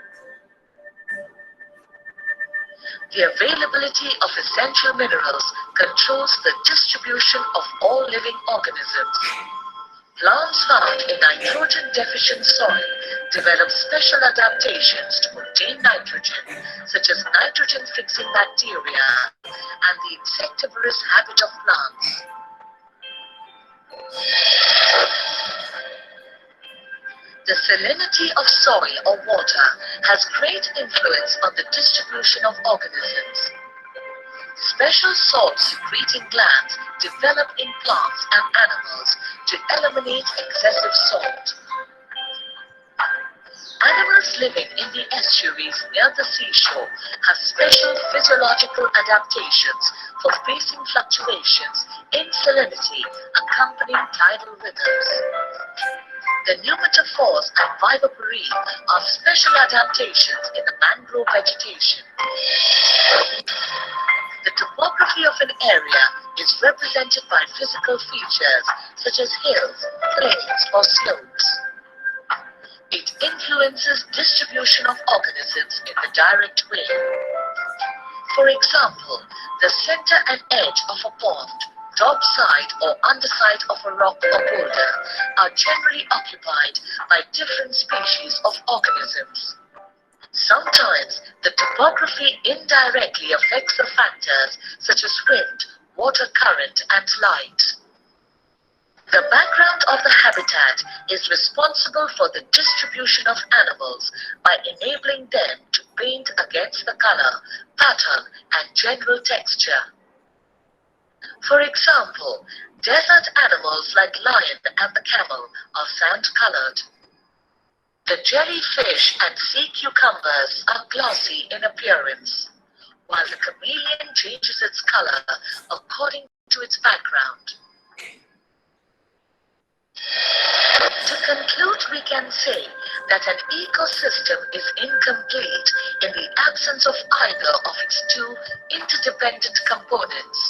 H: The availability of essential minerals controls the distribution of all living organisms. Plants found in nitrogen deficient soil develop special adaptations to obtain nitrogen, such as nitrogen fixing bacteria and the insectivorous habit of plants. The salinity of soil or water has great influence on the distribution of organisms. Special salt secreting glands develop in plants and animals to eliminate excessive salt. Animals living in the estuaries near the seashore have special physiological adaptations for facing fluctuations in salinity accompanying tidal rhythms. The pneumatophores and viviparine are special adaptations in the mangrove vegetation. The topography of an area is represented by physical features such as hills, plains, or slopes. It influences distribution of organisms in a direct way. For example, the center and edge of a pond, top side or underside of a rock or boulder are generally occupied by different species of organisms. Sometimes the topography indirectly affects the factors such as wind, water current, and light. The background of the habitat is responsible for the distribution of animals by enabling them to paint against the color, pattern, and general texture. For example, desert animals like lion and the camel are sand-colored. The jellyfish and sea cucumbers are glossy in appearance, while the chameleon changes its color according to its background. To conclude, we can say that an ecosystem is incomplete in the absence of either of its two interdependent components,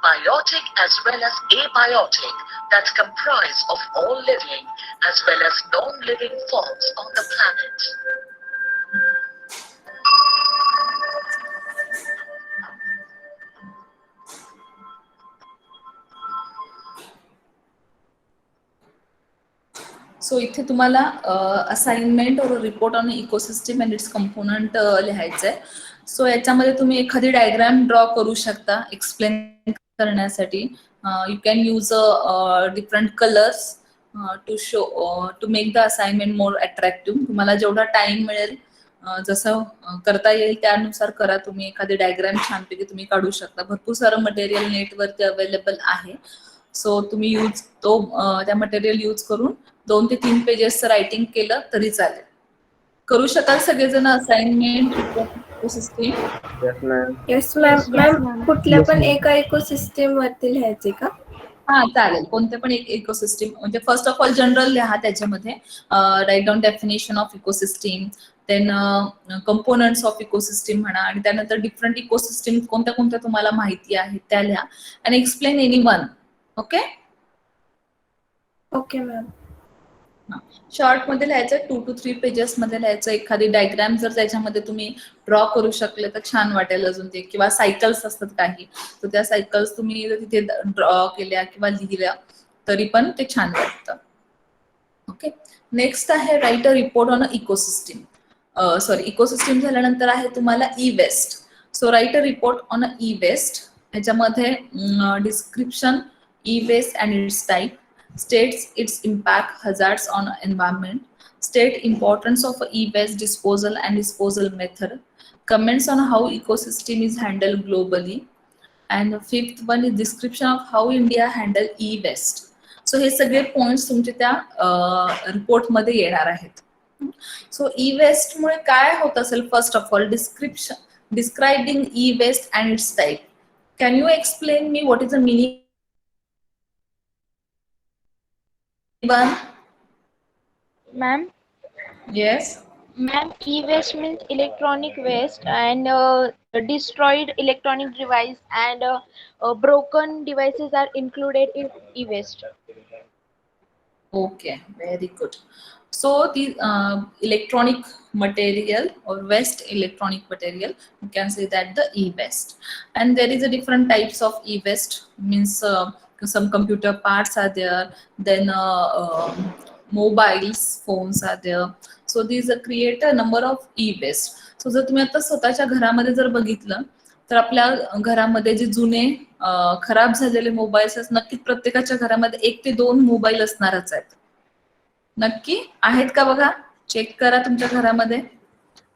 H: biotic as well as abiotic, that comprise of all living as well as non-living forms on the planet.
A: सो इथे तुम्हाला assignment और report on ecosystem and its component लिहायचं आहे. सो याच्यामध्ये तुम्ही एखादी diagram draw करू शकता एक्सप्लेन करण्यासाठी. You can use different colours to show to make the assignment more attractive. तुम्हाला जेवढा टाइम मिळेल जसं करता येईल त्यानुसार करा. तुम्ही एखादी डायग्राम छानपैकी तुम्ही काढू शकता. भरपूर सारं मटेरियल नेटवरती अवेलेबल आहे. सो तुम्ही त्या मटेरियल यूज करून 2 ते 3 पेजेस रायटिंग केलं तरी चालेल. करू शकाल सगळेजण assignment ecosystem?
F: Yes ma'am. Ma'am कुठल्या पण एका इकोसिस्टम वरती लिहायचे का?
A: हा चालेल. कोणते पण एक इकोसिस्टम म्हणजे फर्स्ट ऑफ ऑल जनरल लिहा. त्याच्यामध्ये write down definition of ecosystem, then components of ecosystem म्हणा, आणि त्यानंतर डिफरंट इकोसिस्टम कोणत्या कोणत्या तुम्हाला माहिती आहेत त्या लिहा आणि explain any one. Okay
F: okay ma'am.
A: Short मध्ये लिहायचं, 2 to 3 पेजेस मध्ये लिहायचं. एखादी डायग्राम जर त्याच्यामध्ये तुम्ही ड्रॉ करू शकले तर छान वाटेल अजून ते. किंवा सायकल्स असतात काही, तर त्या सायकल्स तुम्ही तिथे ड्रॉ केल्या किंवा लिहिल्या तरी पण ते छान वाटतं. ओके, नेक्स्ट आहे write a report on a ecosystem. Sorry, ecosystem झाल्यानंतर आहे तुम्हाला e waste. So write a report on a e waste. ह्याच्यामध्ये description e waste and its type, states its impact, hazards on environment, state importance of e-waste disposal and disposal method, comments on how ecosystem is handled globally, and the 5th one is description of how India handle e-waste. So हे सगळे points तुमचे त्या report मध्ये येणार आहेत. सो e-waste मुळे काय होत असेल? First of all describing e-waste and it's type. Can you explain me what is the meaning?
B: Ma'am?
A: Yes.
B: Ma'am, e-waste means electronic waste and destroyed electronic device and broken devices are included in e-waste.
A: Okay, very good. So the electronic material or waste electronic material, you can say that the e-waste. And there is a different types of e-waste, means some computer parts are there, then mobiles, phones are there. So these create a number of e-waste. So जर तुम्ही आता स्वतःच्या घरामध्ये जर बघितलं तर आपल्या घरामध्ये जे जुने खराब झालेले मोबाईल्स आहेत, नक्कीच प्रत्येकाच्या घरामध्ये 1 ते 2 मोबाईल असणारच आहेत. नक्की आहेत का बघा, चेक करा तुमच्या घरामध्ये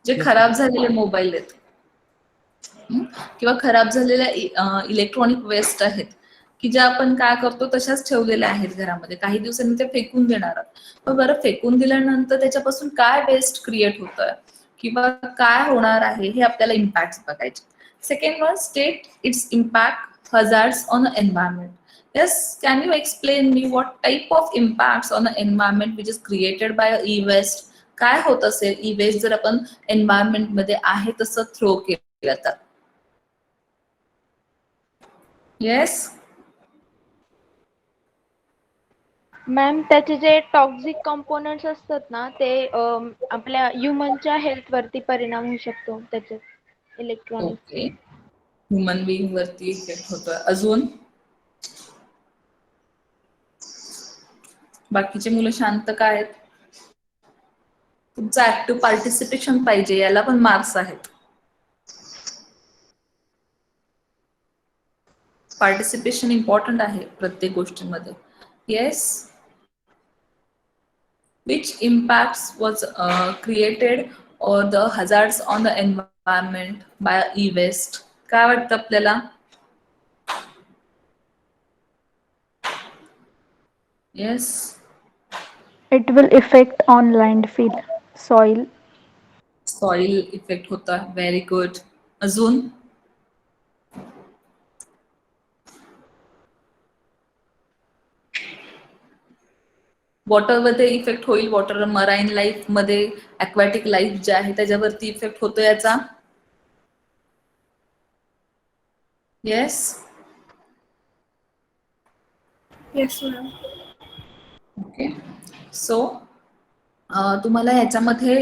A: जे
D: Yes,
A: खराब
D: ma'am.
A: झालेले मोबाईल आहेत किंवा खराब झालेल्या इलेक्ट्रॉनिक वेस्ट आहेत की ज्या आपण काय करतो तशाच ठेवलेल्या आहेत घरामध्ये, काही दिवसांनी ते फेकून देणार आहोत. पण बरं, फेकून दिल्यानंतर त्याच्यापासून काय वेस्ट क्रिएट होतोय किंवा काय होणार आहे हे आपल्याला इम्पॅक्ट बघायचे. Second one, state it's impact hazards on environment. Yes, can you explain me what type of impacts on the environment which is created by e-waste? काय होत असेल ई-वेस्ट जर आपण एन्व्हायरमेंट मध्ये आहे तसं थ्रो केलं तर? येस
B: मॅम, त्याचे जे टॉक्सिक कंपोनेंट्स असतात ना ते आपल्या ह्युमनच्या हेल्थ वरती परिणाम होऊ शकतो त्याचे इलेक्ट्रॉनिक.
A: ओके, ह्युमन बिईंग वरती इफेक्ट होतोय. अजून बाकीचे मुलं शांत काय आहेत? तुमचं ऍक्टिव्ह पार्टिसिपेशन पाहिजे, याला पण मार्क्स आहेत. पार्टिसिपेशन इम्पॉर्टंट आहे प्रत्येक गोष्टीमध्ये. Yes, which impacts was created or the hazards on the environment by e-waste? काय वाटतं आपल्याला? Yes,
I: It will affect on landfill, soil.
A: Soil effect होता. Very good. अजून वॉटरमध्ये इफेक्ट होईल, वॉटर मराईन लाईफ मध्ये, अक्वॅटिक लाईफ जे आहे त्याच्यावरती इफेक्ट होतो याचा. Yes,
F: Yes, ma'am.
A: ओके. सो तुम्हाला ह्याच्यामध्ये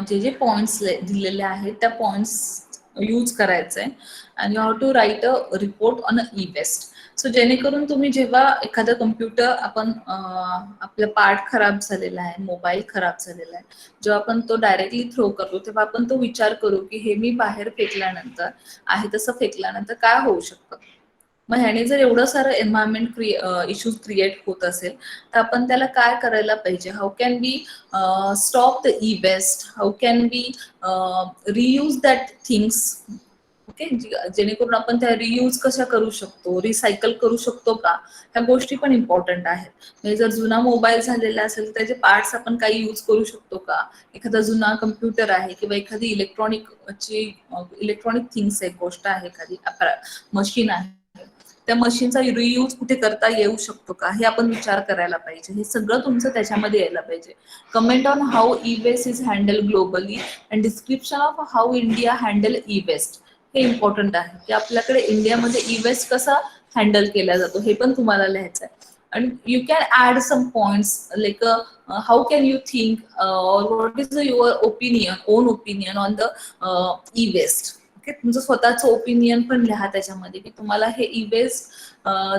A: जे जे पॉइंट्स दिलेले आहेत त्या पॉइंट्स यूज करायचे आणि you have to write a report on a e waste. So जेणेकरून तुम्ही जेव्हा एखादा कम्प्युटर आपण आपला पार्ट खराब झालेला आहे, मोबाईल खराब झालेला आहे, जेव्हा आपण तो डायरेक्टली थ्रो करतो तेव्हा आपण तो विचार करू की हे मी बाहेर फेकल्यानंतर आहे तसं फेकल्यानंतर काय होऊ शकतं. मग ह्याने जर एवढं सारं एन्व्हायरमेंट इश्यूज क्रिएट होत असेल तर आपण त्याला काय करायला पाहिजे? How can be stop the e waste? How can be reuse that things? Okay, जेणेकरून आपण त्या रियूज कशा करू शकतो, रिसायकल करू शकतो का, ह्या गोष्टी पण इम्पॉर्टंट आहेत. म्हणजे जर जुना मोबाईल झालेला असेल तर त्याचे पार्ट्स आपण काही यूज करू शकतो का? एखादा जुना कम्प्युटर आहे किंवा एखादी इलेक्ट्रॉनिक थिंग्स एक गोष्ट आहे, एखादी मशीन आहे, त्या मशीनचा रियूज कुठे करता येऊ शकतो का, हे आपण विचार करायला पाहिजे. हे सगळं तुमचं त्याच्यामध्ये यायला पाहिजे. Comment on how e waste is handle globally and description of how India handle e waste. हे इम्पॉर्टंट आहे की आपल्याकडे इंडियामध्ये ई वेस्ट कसा हँडल केला जातो हे पण तुम्हाला लिहायचं आहे. आणि you can add some points like how can you think or what is your opinion, own opinion on the e waste. Okay, तुमचं स्वतःचं ओपिनियन पण लिहा त्याच्यामध्ये की तुम्हाला हे ई वेस्ट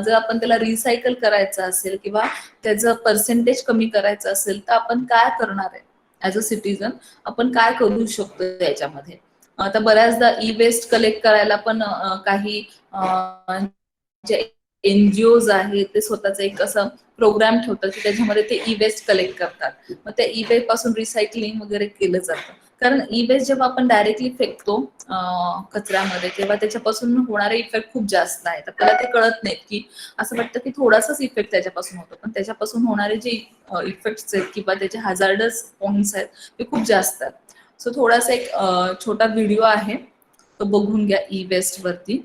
A: जर आपण त्याला रिसायकल करायचं असेल किंवा त्याचं पर्सेंटेज कमी करायचं असेल तर आपण काय करणार आहे ऍज अ सिटीजन, आपण काय करू शकतो याच्यामध्ये. आता बऱ्याचदा ई वेस्ट कलेक्ट करायला पण काही जे एनजीओज आहेत ते स्वतःचा एक असं प्रोग्राम ठेवतात की त्याच्यामध्ये ते ई वेस्ट कलेक्ट करतात. मग त्या ई वेस्ट पासून रिसायकलिंग वगैरे केलं जातं. कारण ई वेस्ट जेव्हा आपण डायरेक्टली फेकतो कचऱ्यामध्ये तेव्हा त्याच्यापासून होणारे इफेक्ट खूप जास्त आहेत. आपल्याला ते कळत नाहीत की असं वाटतं की थोडासाच इफेक्ट त्याच्यापासून होतो, पण त्याच्यापासून होणारे जे इफेक्ट्स आहेत किंवा त्याचे हजार्डस पॉइंट्स आहेत ते खूप जास्त आहेत. सो थोडासा एक छोटा व्हिडिओ आहे तो बघून घ्या ई वेस्ट वरती.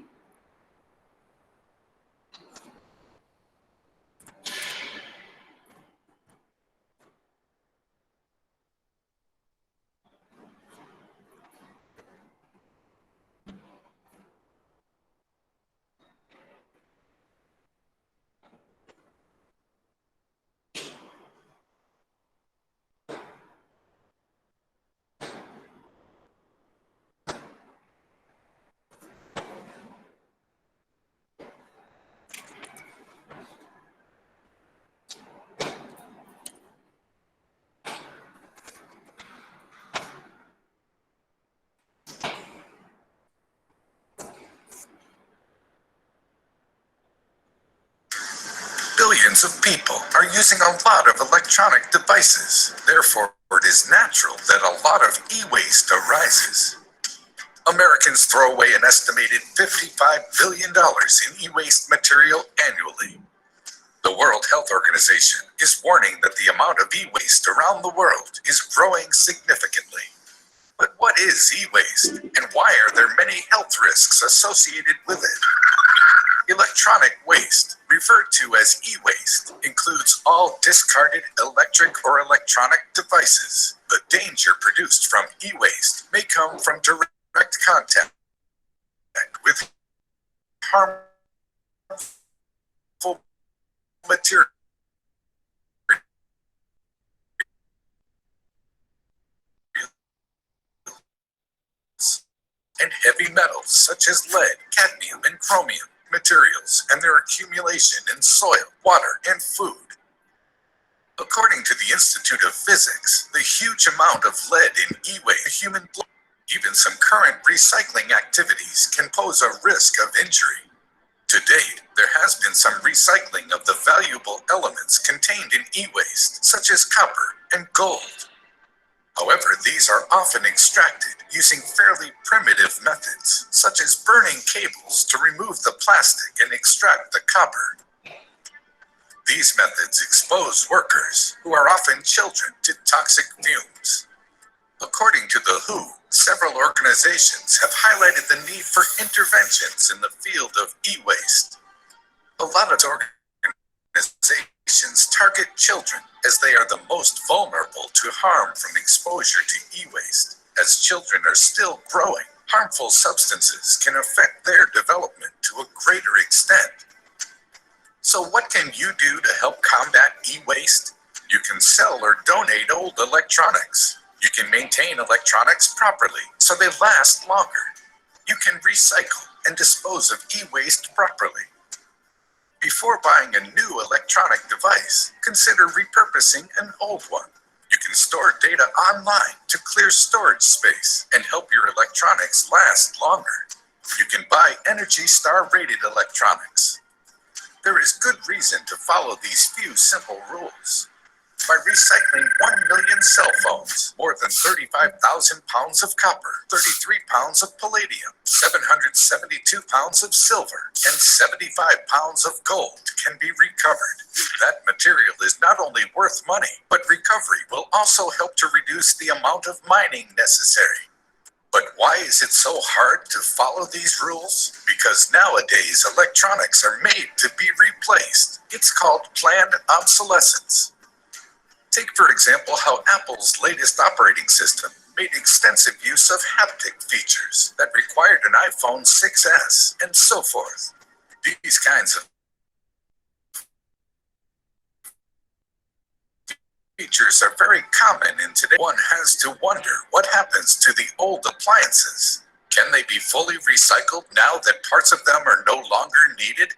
E: Billions of people are using a lot of electronic devices. Therefore, it is natural that a lot of e-waste arises. Americans throw away an estimated $55 billion in e-waste material annually. The World Health Organization is warning that the amount of e-waste around the world is growing significantly. But what is e-waste, and why are there many health risks associated with it? Electronic waste, referred to as e-waste, includes all discarded electric or electronic devices. The danger produced from e-waste may come from direct contact with harmful materials and heavy metals such as lead, cadmium, and chromium materials and their accumulation in soil, water, and food. According to the Institute of Physics, the huge amount of lead in e-waste in human blood, even some current recycling activities can pose a risk of injury. To date, there has been some recycling of the valuable elements contained in e-waste, such as copper and gold. However, these are often extracted using fairly primitive methods, such as burning cables to remove the plastic and extract the copper. These methods expose workers, who are often children, to toxic fumes. According to the WHO, several organizations have highlighted the need for interventions in the field of e-waste. A lot of organizations target children as they are the most vulnerable to harm from exposure to e-waste. As children are still growing, harmful substances can affect their development to a greater extent. So what can you do to help combat e-waste? You can sell or donate old electronics. You can maintain electronics properly so they last longer. You can recycle and dispose of e-waste properly. Before buying a new electronic device, consider repurposing an old one. You can store data online to clear storage space and help your electronics last longer. You can buy Energy Star rated electronics. There is good reason to follow these few simple rules. By recycling 1 million cell phones, more than 35,000 pounds of copper, 33 pounds of palladium, 772 pounds of silver, and 75 pounds of gold can be recovered. That material is not only worth money, but recovery will also help to reduce the amount of mining necessary. But why is it so hard to follow these rules? Because nowadays electronics are made to be replaced. It's called planned obsolescence. Take, for example, how Apple's latest operating system made extensive use of haptic features that required an iPhone 6S and so forth. These kinds of features are very common in today. One has to wonder what happens to the old appliances. Can they be fully recycled now that parts of them are no longer needed?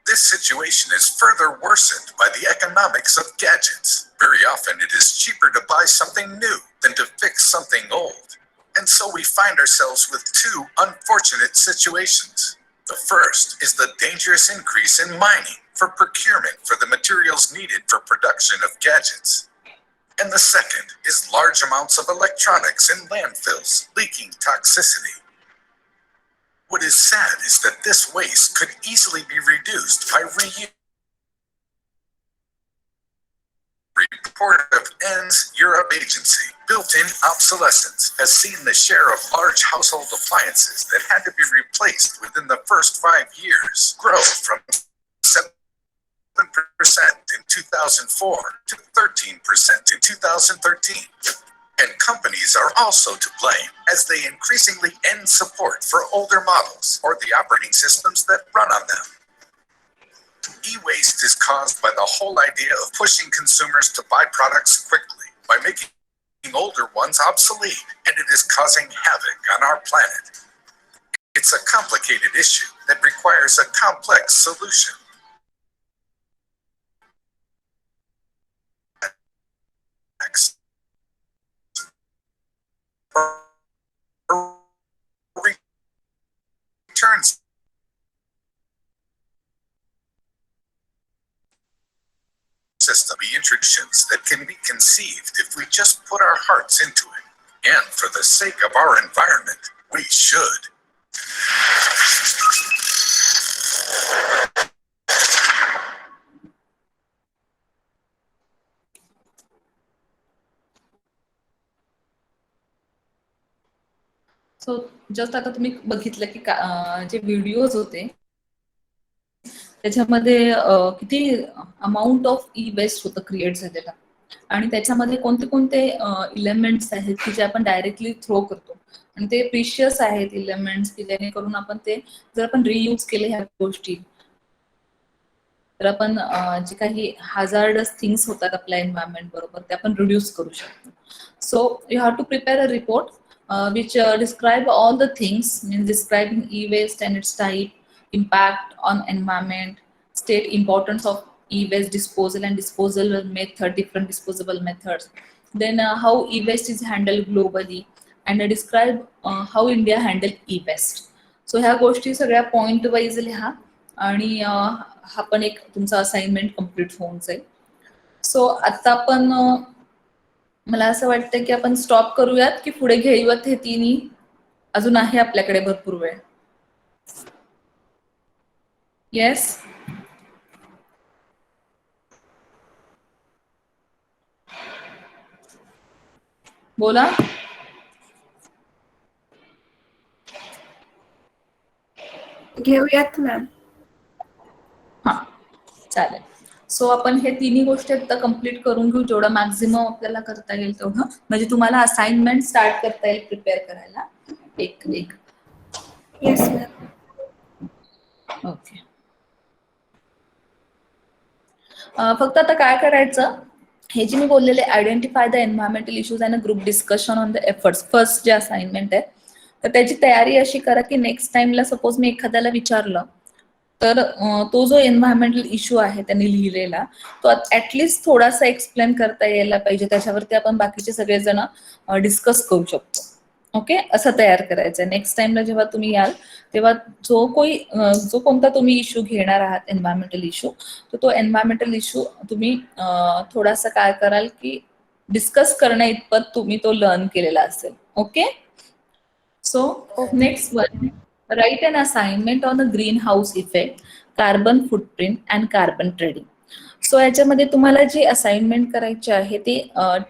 E: This situation is further worsened by the economics of gadgets. Very often it is cheaper to buy something new than to fix something old. And so we find ourselves with two unfortunate situations. The first is the dangerous increase in mining for procurement for the materials needed for production of gadgets. And the second is large amounts of electronics in landfills leaking toxicity. What is sad is that this waste could easily be reduced by reuse. Report of ENS Europe Agency, built-in obsolescence, has seen the share of large household appliances that had to be replaced within the first 5 years grow from 7% in 2004 to 13% in 2013. And companies are also to blame, as they increasingly end support for older models or the operating systems that run on them. E-waste is caused by the whole idea of pushing consumers to buy products quickly by making older ones obsolete, and it is causing havoc on our planet. It's a complicated issue that requires a complex solution. Returns system be introductions that can be conceived if we just put our hearts into it. And for the sake of our environment, we should.
A: So just आता तुम्ही बघितलं की जे videos होते त्याच्यामध्ये किती amount of E waste होतं create झालेला आणि त्याच्यामध्ये कोणते कोणते इलेमेंट्स आहेत की जे आपण डायरेक्टली थ्रो करतो आणि ते प्रिशियस आहेत इलेमेंट्स की जेणेकरून आपण ते जर आपण रियूज केले ह्या गोष्टी तर आपण जे काही हाजार्डस थिंग्स होतात आपल्या एन्व्हायरमेंट बरोबर ते आपण रिड्यूस करू शकतो. So you have to prepare a report which describe all the things, means describing e-waste and its type, impact on environment, state importance of e-waste disposal and disposal method, different disposable methods, then how e-waste is handled globally, and describe how India handle e-waste. So ह्या गोष्टी सगळ्या point wise लिहा आणि हा पण एक तुमचा assignment complete होऊन जाईल. सो आता आपण मला असं वाटतं की आपण स्टॉप करूयात की पुढे घेऊयात हे तिन्ही, अजून आहे आपल्याकडे भरपूर वेळ. येस, बोला.
F: घेऊयात मॅम.
A: हा चालेल. सो आपण हे तिन्ही गोष्टी आता कम्प्लीट करून घेऊ जेवढं मॅक्झिमम आपल्याला करता येईल तेवढं, म्हणजे तुम्हाला असाइनमेंट स्टार्ट करता येईल प्रिपेअर करायला एक एक.
F: Yes ma'am.
A: ओके. फक्त आता काय करायचं, हे जे मी बोललेले identify the environmental issues and group discussion on the efforts, first J assignment आहे तर त्याची तयारी अशी करा की नेक्स्ट टाइमला सपोज मी एखाद्याला विचारलं तर तो जो एन्व्हायरमेंटल इश्यू आहे त्यांनी लिहिलेला तो ऍटलिस्ट थोडासा एक्सप्लेन करता यायला पाहिजे, त्याच्यावरती आपण बाकीचे सगळेजण डिस्कस करू शकतो. ओके, असं तयार करायचं आहे. नेक्स्ट टाइमला जेव्हा तुम्ही याल तेव्हा जो कोणता तुम्ही इश्यू घेणार आहात एन्व्हायरमेंटल इश्यू, तर तो एन्व्हायरमेंटल इश्यू तुम्ही थोडासा काय कराल की डिस्कस करण्या इतपत तुम्ही तो लर्न केलेला असेल. Okay. So next one, write an assignment on the greenhouse effect, carbon footprint and carbon trading. सो याच्यामध्ये तुम्हाला जी असाइनमेंट करायची आहे ती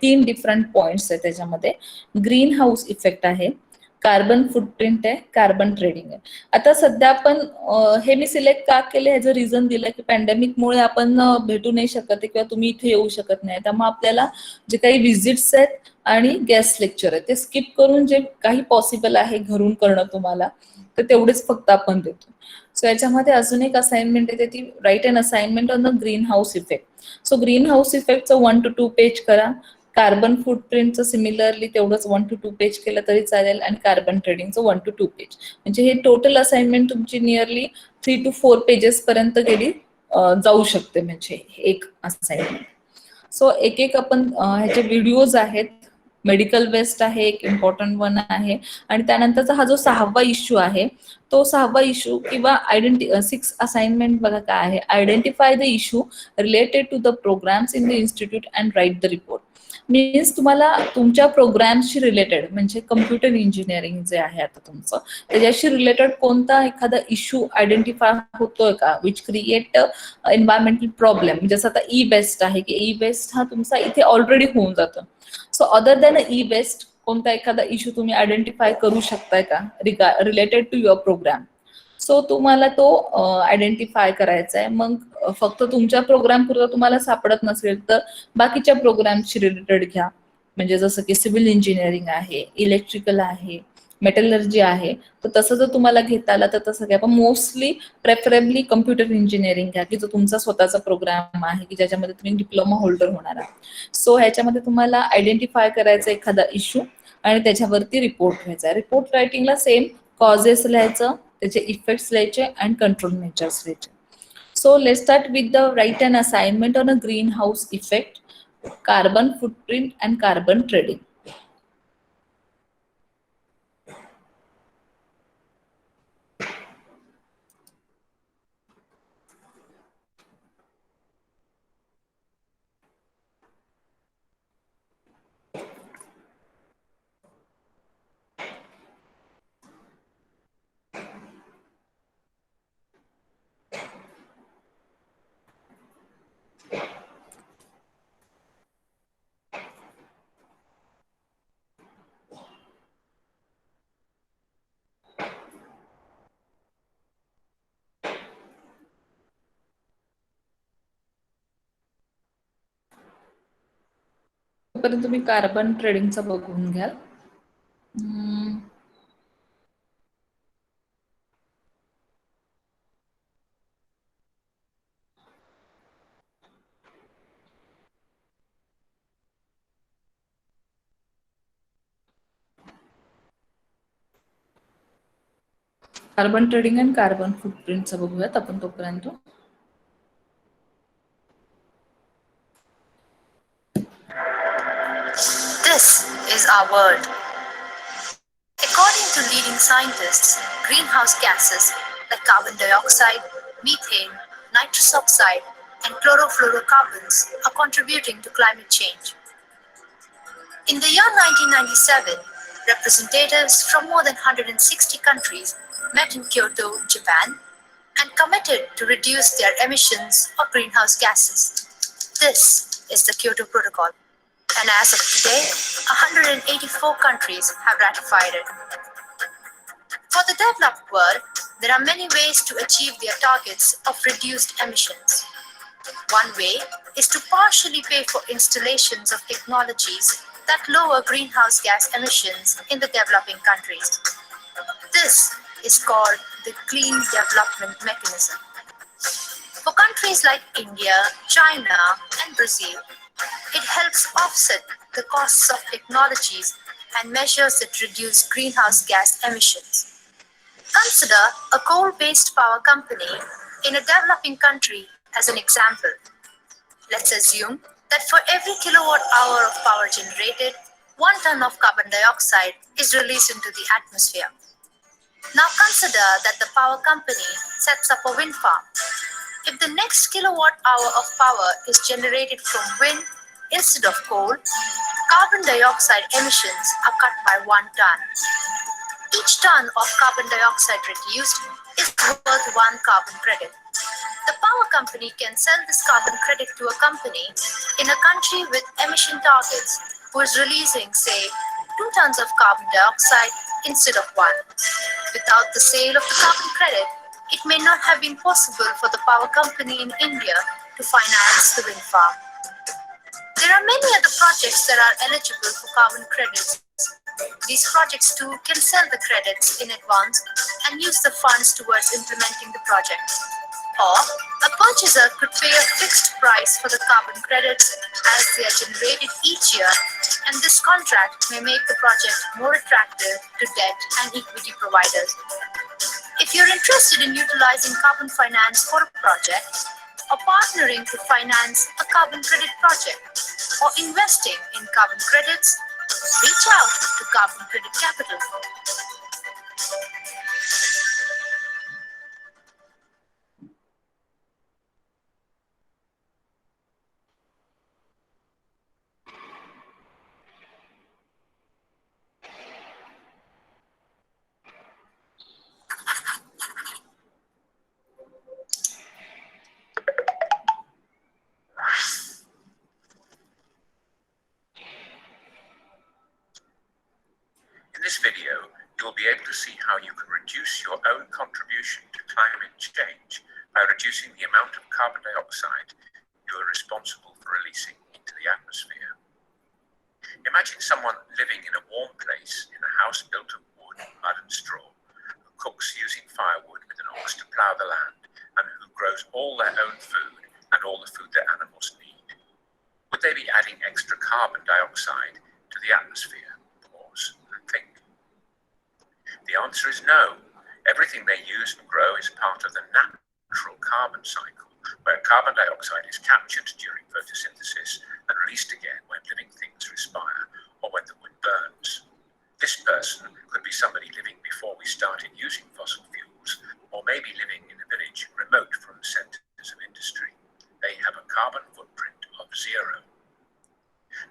A: 3 डिफरंट पॉइंट्स आहे. त्याच्यामध्ये ग्रीन हाऊस इफेक्ट आहे, कार्बन फुटप्रिंट आहे, कार्बन ट्रेडिंग आहे. आता सध्या आपण हे मी सिलेक्ट का केले ह्याचं रिझन दिलं की पॅन्डेमिकमुळे आपण भेटू नाही शकत किंवा तुम्ही इथे येऊ शकत नाही, त्यामुळे आपल्याला जे काही व्हिजिट्स आहेत आणि गेस्ट लेक्चर आहे ते स्किप करून जे काही पॉसिबल आहे घरून करणं तुम्हाला तर तेवढेच फक्त आपण देतो. सो याच्यामध्ये अजून एक असाइनमेंट आहे ती write an assignment on the greenhouse effect. So greenhouse इफेक्टचं 1 to 2 पेज करा, कार्बन फुटप्रिंटचं सिमिलरली तेवढंच 1 to 2 पेज केलं तरी चालेल आणि कार्बन ट्रेडिंगचं 1 to 2 पेज. म्हणजे हे टोटल असाइनमेंट तुमची नियरली 3 to 4 पेजेस पर्यंत गेली जाऊ शकते म्हणजे एक असाइनमेंट. सो एक एक आपण ह्याचे व्हिडिओज आहेत, मेडिकल वेस्ट आहे एक इम्पॉर्टंट वन आहे आणि त्यानंतरचा हा जो 6वा इश्यू आहे तो 6वा इश्यू किंवा 6 असाइनमेंट बघा काय आहे, identify the issue related to the programs in the institute and write the report. Means तुम्हाला तुमच्या प्रोग्राम्सशी रिलेटेड म्हणजे कम्प्युटर इंजिनिअरिंग जे आहे आता तुमचं त्याच्याशी रिलेटेड कोणता एखादा इश्यू आयडेंटिफाय होतोय का विच क्रिएट एन्व्हायरमेंटल प्रॉब्लेम. जसं आता ई वेस्ट आहे की ई वेस्ट हा तुमचा इथे ऑलरेडी होऊन जातो. सो अदर दॅन ई वेस्ट कोणता एखादा इश्यू तुम्ही आयडेंटिफाय करू शकताय का रिलेटेड टू युअर प्रोग्राम. सो तुम्हाला तो आयडेंटिफाय करायचा आहे. मग फक्त तुमच्या प्रोग्राम पुरता तुम्हाला सापडत नसेल तर बाकीच्या प्रोग्रामशी रिलेटेड घ्या, म्हणजे जसं की सिव्हिल इंजिनिअरिंग आहे, इलेक्ट्रिकल आहे, मेटलर्जी आहे, तर तसं जर तुम्हाला घेता आलं तर तसं घ्या. पण मोस्टली प्रेफरेबली कम्प्युटर इंजिनिअरिंग घ्या की जो तुमचा स्वतःचा प्रोग्राम आहे की ज्याच्यामध्ये तुम्ही डिप्लोमा होल्डर होणार आहात. सो ह्याच्यामध्ये तुम्हाला आयडेंटिफाय करायचा एखादा इश्यू आणि त्याच्यावरती रिपोर्ट घ्यायचा. रिपोर्ट रायटिंगला सेम कॉजेस लिहायचं, त्याचे इफेक्ट्स लिहायचे आणि कंट्रोल मेजर्स लिहायचे. So let's start with the write an assignment on a greenhouse effect, carbon footprint and carbon trading. तोपर्यंत तुम्ही कार्बन ट्रेडिंगचा बघून घ्याल. कार्बन ट्रेडिंग आणि कार्बन फुटप्रिंटचं बघूयात आपण तोपर्यंत.
J: This is our world. According to leading scientists, greenhouse gases like carbon dioxide, methane, nitrous oxide, and chlorofluorocarbons are contributing to climate change. In the year 1997, representatives from more than 160 countries met in Kyoto, Japan, and committed to reduce their emissions of greenhouse gases. This is the Kyoto Protocol, and as of today, 184 countries have ratified it. For the developed world, there are many ways to achieve their targets of reduced emissions. One way is to partially pay for installations of technologies that lower greenhouse gas emissions in the developing countries. This is called the Clean Development Mechanism. For countries like India, China, and Brazil, it helps offset the costs of technologies and measures that reduce greenhouse gas emissions. Consider a coal-based power company in a developing country as an example. Let's assume that for every kilowatt hour of power generated, 1 ton of carbon dioxide is released into the atmosphere. Now consider that the power company sets up a wind farm. If the next kilowatt hour of power is generated from wind instead of coal, carbon dioxide emissions are cut by 1 ton. Each ton of carbon dioxide reduced is worth 1 carbon credit. The power company can sell this carbon credit to a company in a country with emission targets who is releasing, say, 2 tons of carbon dioxide instead of 1. Without the sale of the carbon credit, it may not have been possible for the power company in India to finance the wind farm. There are many other projects that are eligible for carbon credits. These projects too can sell the credits in advance and use the funds towards implementing the project. Or a purchaser could pay a fixed price for the carbon credits as they are generated each year, and this contract may make the project more attractive to debt and equity providers. If you're interested in utilizing carbon finance for a project, or partnering to finance a carbon credit project, or investing in carbon credits, reach out to Carbon Credit Capital.
E: In this video, you'll be able to see how you can reduce your own contribution to climate change by reducing the amount of carbon dioxide you are responsible for releasing into the atmosphere. Imagine someone living in a warm place in a house built of wood, mud and straw, who cooks using firewood with an ox to plough the land, and who grows all their own food and all the food their animals need. Would they be adding extra carbon dioxide to the atmosphere? Pause and think. The answer is no. Everything they use and grow is part of the natural carbon cycle, where carbon dioxide is captured during photosynthesis and released again when living things respire or when the wood burns. This person could be somebody living before we started using fossil fuels, or maybe living in a village remote from the centers of industry. They have a carbon footprint of 0.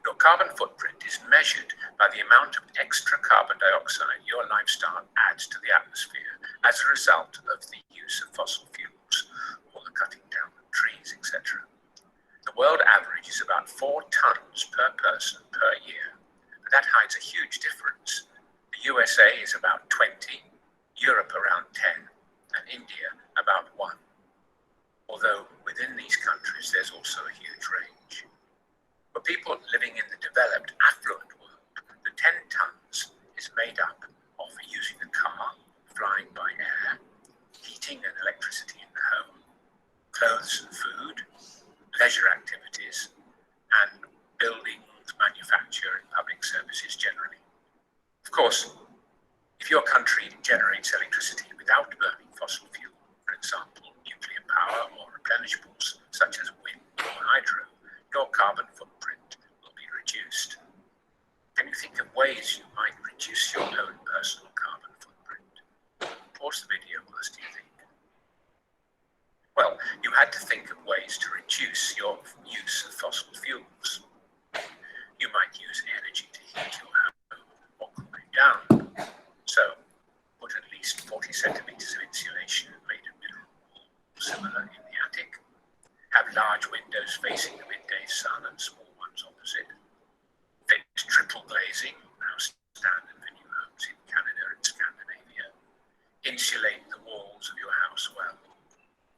E: Your carbon footprint is measured by the amount of extra carbon dioxide your lifestyle adds to the atmosphere as a result of the use of fossil fuels, or the cutting down of trees, etc. The world average is about 4 tons per person per year, but that hides a huge difference. The USA is about 20, Europe around 10, and India about 1. Although within these countries there's also a huge range. For people living in the developed, affluent world, the 10 tons is made up of using a car, flying by air, heating and electricity in the home, clothes and food, leisure activities, and buildings, manufacture, and public services generally. Of course, if your country generates electricity without burning fossil fuel, for example, nuclear power or replenishables such as wind or hydro, your carbon footprint will be reduced. Can you think of ways you might reduce your own personal carbon footprint? Pause the video whilst you think. Well, you had to think of ways to reduce your use of fossil fuels. You might use energy to heat your home or cool it down. So, put at least 40 centimeters of insulation made of mineral wool or similar in the attic. Have large windows facing the midday sun and small ones opposite. Fix triple glazing, now standard for new homes in Canada and Scandinavia. Insulate the walls of your house well.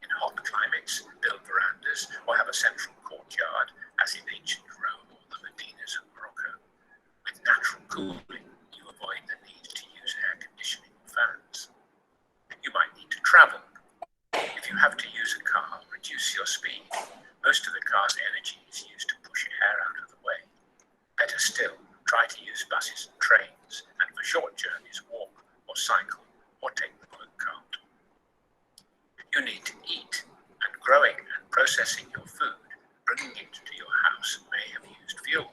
E: In hot climates, build verandas or have a central courtyard, as in ancient Rome or the Medinas of Morocco. With natural cooling, you avoid the need to use air conditioning fans. You might need to travel. If you have to use a car, reduce your speed. Most of the car's energy is used to push air out of the way. Better still, try to use buses and trains, and for short journeys, walk or cycle or take the bullock cart. You need to eat, and growing and processing your food, bringing it to your house may have used fuel.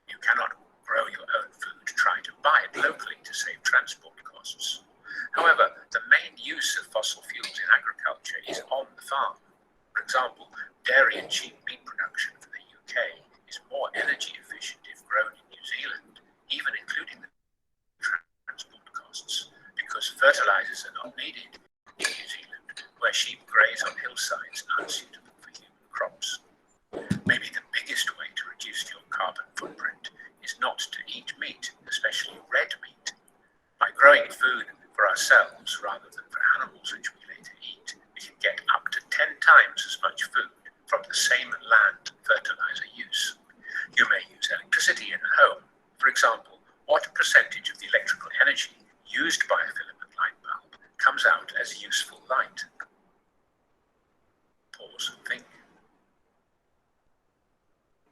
E: You cannot grow your own food, try to buy it locally to save transport costs. However, the main use of fossil fuels in agriculture is on the farm. For example, dairy and sheep meat production for the UK is more energy efficient if grown in New Zealand, even including the transport costs, because fertilizers are not needed in New Zealand, where sheep graze on hillsides unsuitable for human crops. Maybe the biggest way to reduce your carbon footprint is not to eat meat, especially red meat. By growing food for ourselves rather than for animals which we later eat, we can get up to 10 times as much food from the same land fertilizer use. You may use electricity in the home. For example, what percentage of the electrical energy used by a filament light bulb comes out as useful light? Pause and think.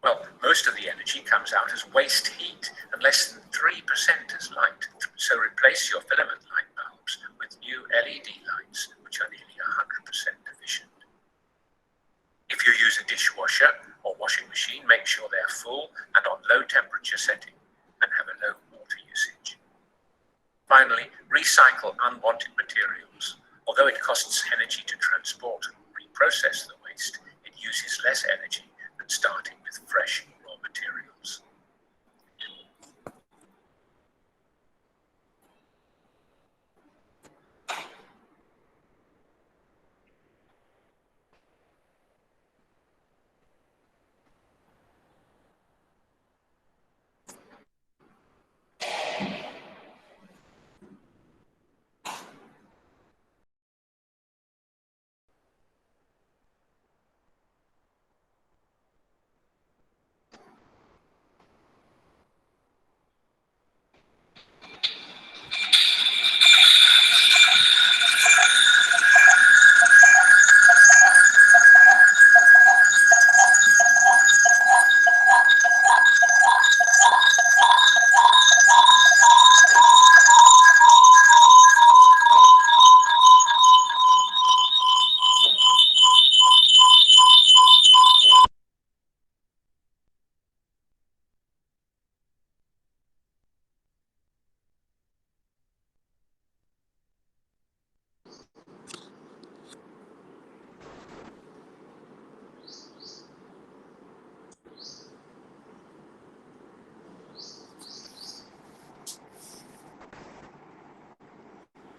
E: Well, most of the energy comes out as waste heat and less than 3% as light. So replace your filament light bulbs with new LED lights, which are nearly 100% efficient. If you use a dishwasher or washing machine, make sure they are full and on low temperature setting and have a low water usage. Finally, recycle unwanted materials. Although it costs energy to transport and reprocess the waste, it uses less energy than starting with fresh raw materials.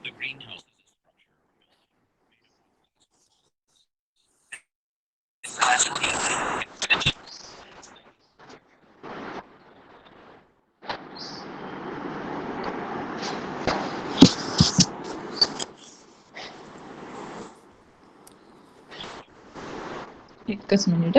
E: The greenhouse is a structure.
A: एकच minute.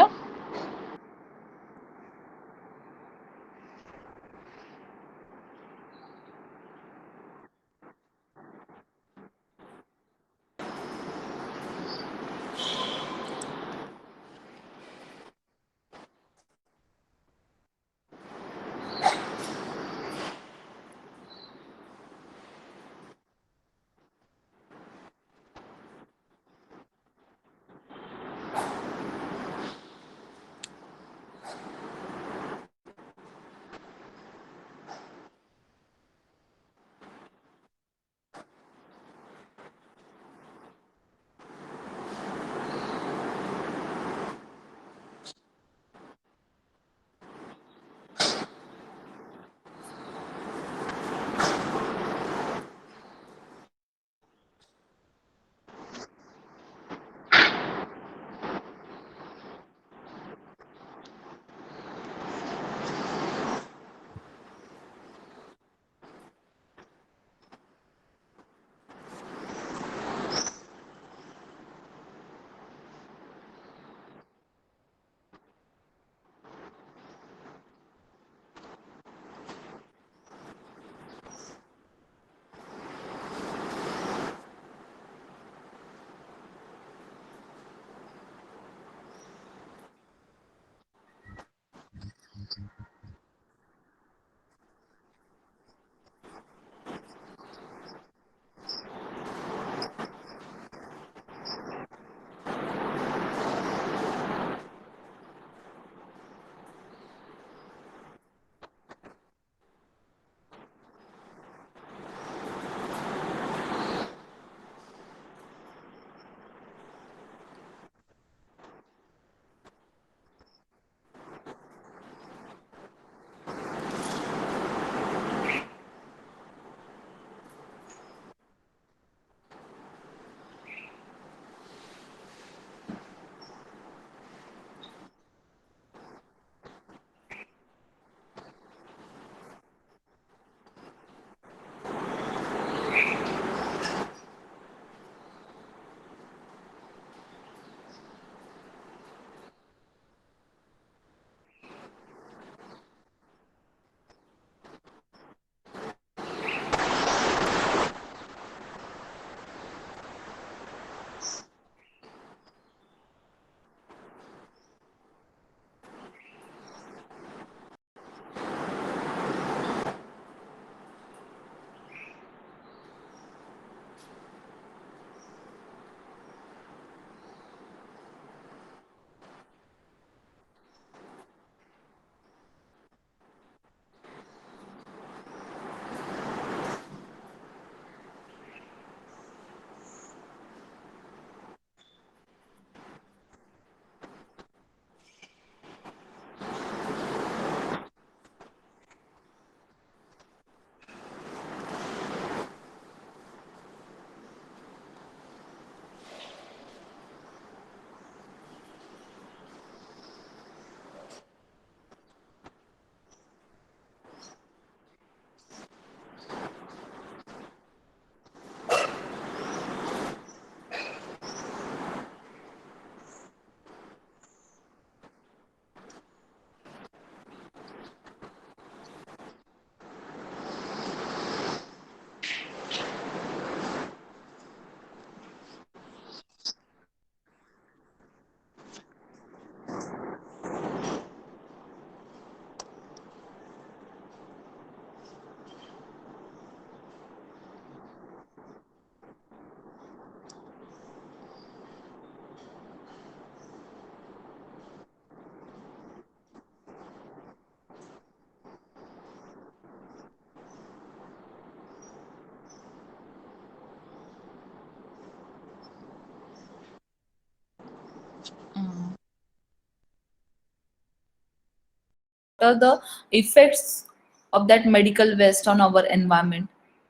A: are the effects of that medical waste on our environment.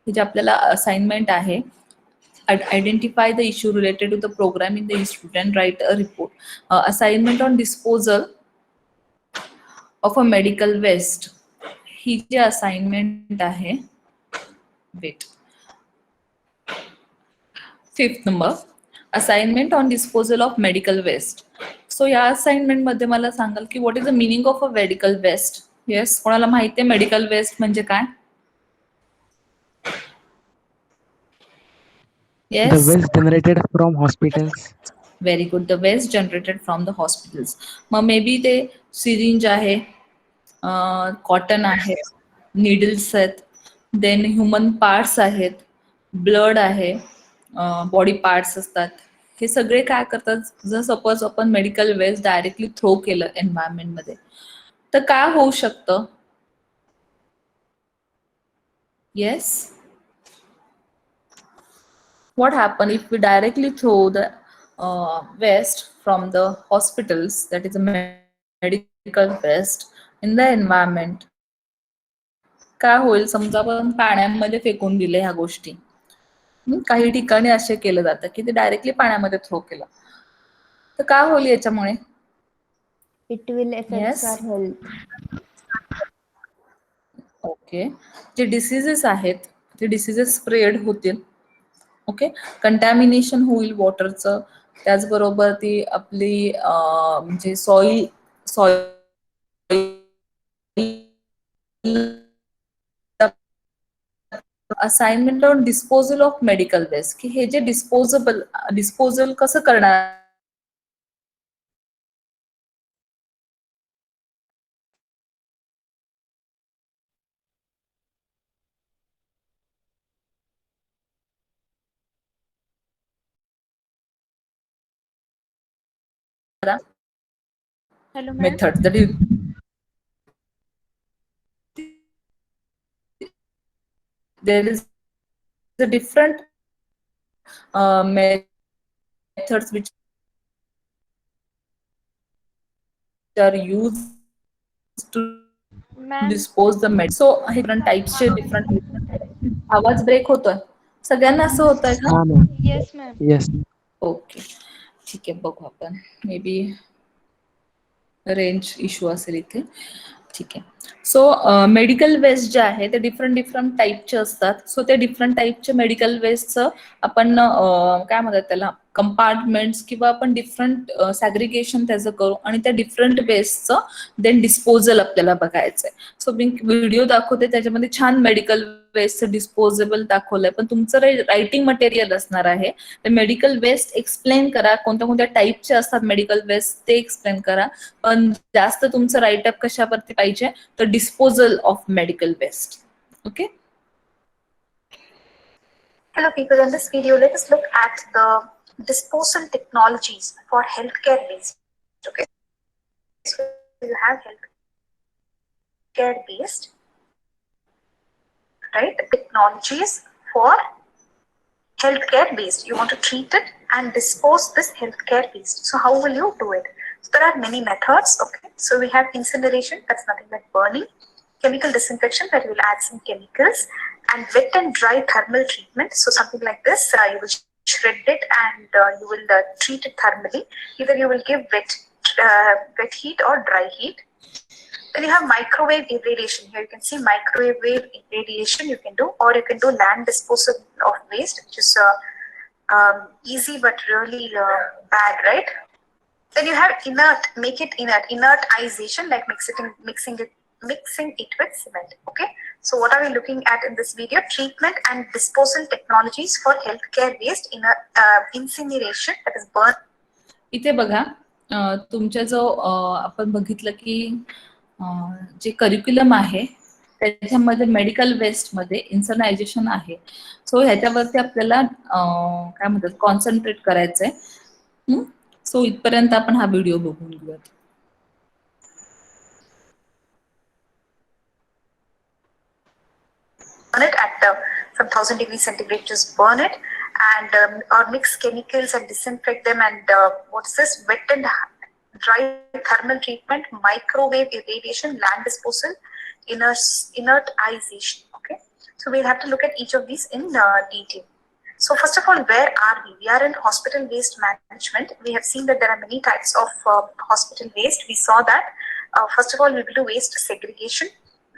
A: हे जे आपल्याला assignment आहे, identify the issue related to the program in the institute and write a report. Assignment on disposal of a medical waste. ही जी assignment आहे, wait, 5th number, assignment on disposal of medical waste. So या assignment मध्ये मला सांगाल की what is the meaning of a medical waste. Yes, कोणाला माहिती आहे मेडिकल वेस्ट म्हणजे काय?
D: The
A: yes,
D: waste generated from hospitals.
A: Very good. The waste generated from the hospitals. मग मे बी ते सिरिंज आहे, कॉटन आहे, निडल्स आहेत, देन ह्युमन पार्ट्स आहेत, ब्लड आहे, बॉडी पार्ट्स असतात. हे सगळे काय करतात, जर सपोज आपण मेडिकल वेस्ट डायरेक्टली थ्रो केलं एन्व्हायरमेंट मध्ये तर काय होऊ शकतं? Yes, what happen if we directly throw the waste from the hospitals, that is a medical waste, in the environment? काय होईल समजा आपण पाण्यामध्ये फेकून दिले ह्या गोष्टी. काही ठिकाणी असे केलं जातं की ते डायरेक्टली पाण्यामध्ये थ्रो केलं तर काय होईल याच्यामुळे?
B: It will affect
A: Yes.
B: our health.
A: Okay, जे डिसीजेस आहेत ते डिसीजेस स्प्रेड होतील. ओके, कंटॅमिनेशन होईल वॉटरचं. त्याचबरोबर ती आपली म्हणजे soil assignment on disposal of medical waste, की हे जे डिस्पोजल कसं करणार?
B: Hello, ma'am.
A: Method that is there is a different methods which are used to
B: Ma'am.
A: dispose the med. So different types चे different. आवाज ब्रेक होतोय सगळ्यांना, असं होतंय का?
D: हाँ ma'am.
B: Yes, ma'am.
D: Yes.
A: Okay, ठीक आहे, बघू आपण. मे बी रेंज इश्यू असेल इथे. ठीक आहे. सो मेडिकल वेस्ट जे आहे ते डिफरंट टाईपचे असतात. सो ते डिफरंट टाईपचे मेडिकल वेस्टचं आपण काय म्हणतात त्याला कंपार्टमेंट्स किंवा आपण डिफरंट सॅग्रिगेशन त्याचं करू आणि त्या डिफरंट वेस्टचं देन डिस्पोजल आपल्याला बघायचंय. सो मी व्हिडिओ दाखवते, त्याच्यामध्ये छान मेडिकल वेस्टचं डिस्पोजेबल दाखवलंय, पण तुमचं रायटिंग मटेरियल असणार आहे. तर मेडिकल वेस्ट एक्सप्लेन करा, कोणत्या कोणत्या टाईपचे असतात मेडिकल वेस्ट ते एक्सप्लेन करा. पण जास्त तुमचं राईटअप कशावरती पाहिजे तर disposal of medical waste. Okay.
J: Hello people, in this video let us look at the disposal technologies for healthcare waste. Okay, so you have healthcare waste, right? Technologies for healthcare waste. You want to treat it and dispose this healthcare waste. So how will you do it? So there are many methods. Okay, so we have incineration, that's nothing but burning. Chemical disinfection, where you will add some chemicals, and wet and dry thermal treatment. So something like this, you will shred it and you will treat it thermally. Either you will give wet heat or dry heat. Then you have microwave irradiation. Here you can see microwave irradiation you can do, or you can do land disposal of waste, which is easy but really bad, right? Then you have inert, make it inert, inertization, like mixing it with cement. Okay, so what are we looking at in this video? Treatment and disposal technologies for healthcare waste in incineration, that is burn.
A: इथे बघा, तुमच्या जो आपण बघितलं की जे curriculum आहे त्याच्यामध्ये medical waste मध्ये इन्सर्नायझेशन आहे. सो ह्याच्यावरती आपल्याला काय म्हणतात कॉन्सन्ट्रेट करायचंय. सो इथपर्यंत आपण हा व्हिडिओ बघून घेऊयात.
J: Burn it at some 1000 degrees centigrade. Just burn it and or mix chemicals and disinfect them. And what is this? Wet and dry thermal treatment, microwave irradiation, land disposal, inertization. Okay, so we'll have to look at each of these in detail. So first of all, where are we? We are in hospital waste management. We have seen that there are many types of hospital waste. We saw that first of all, we will do waste segregation.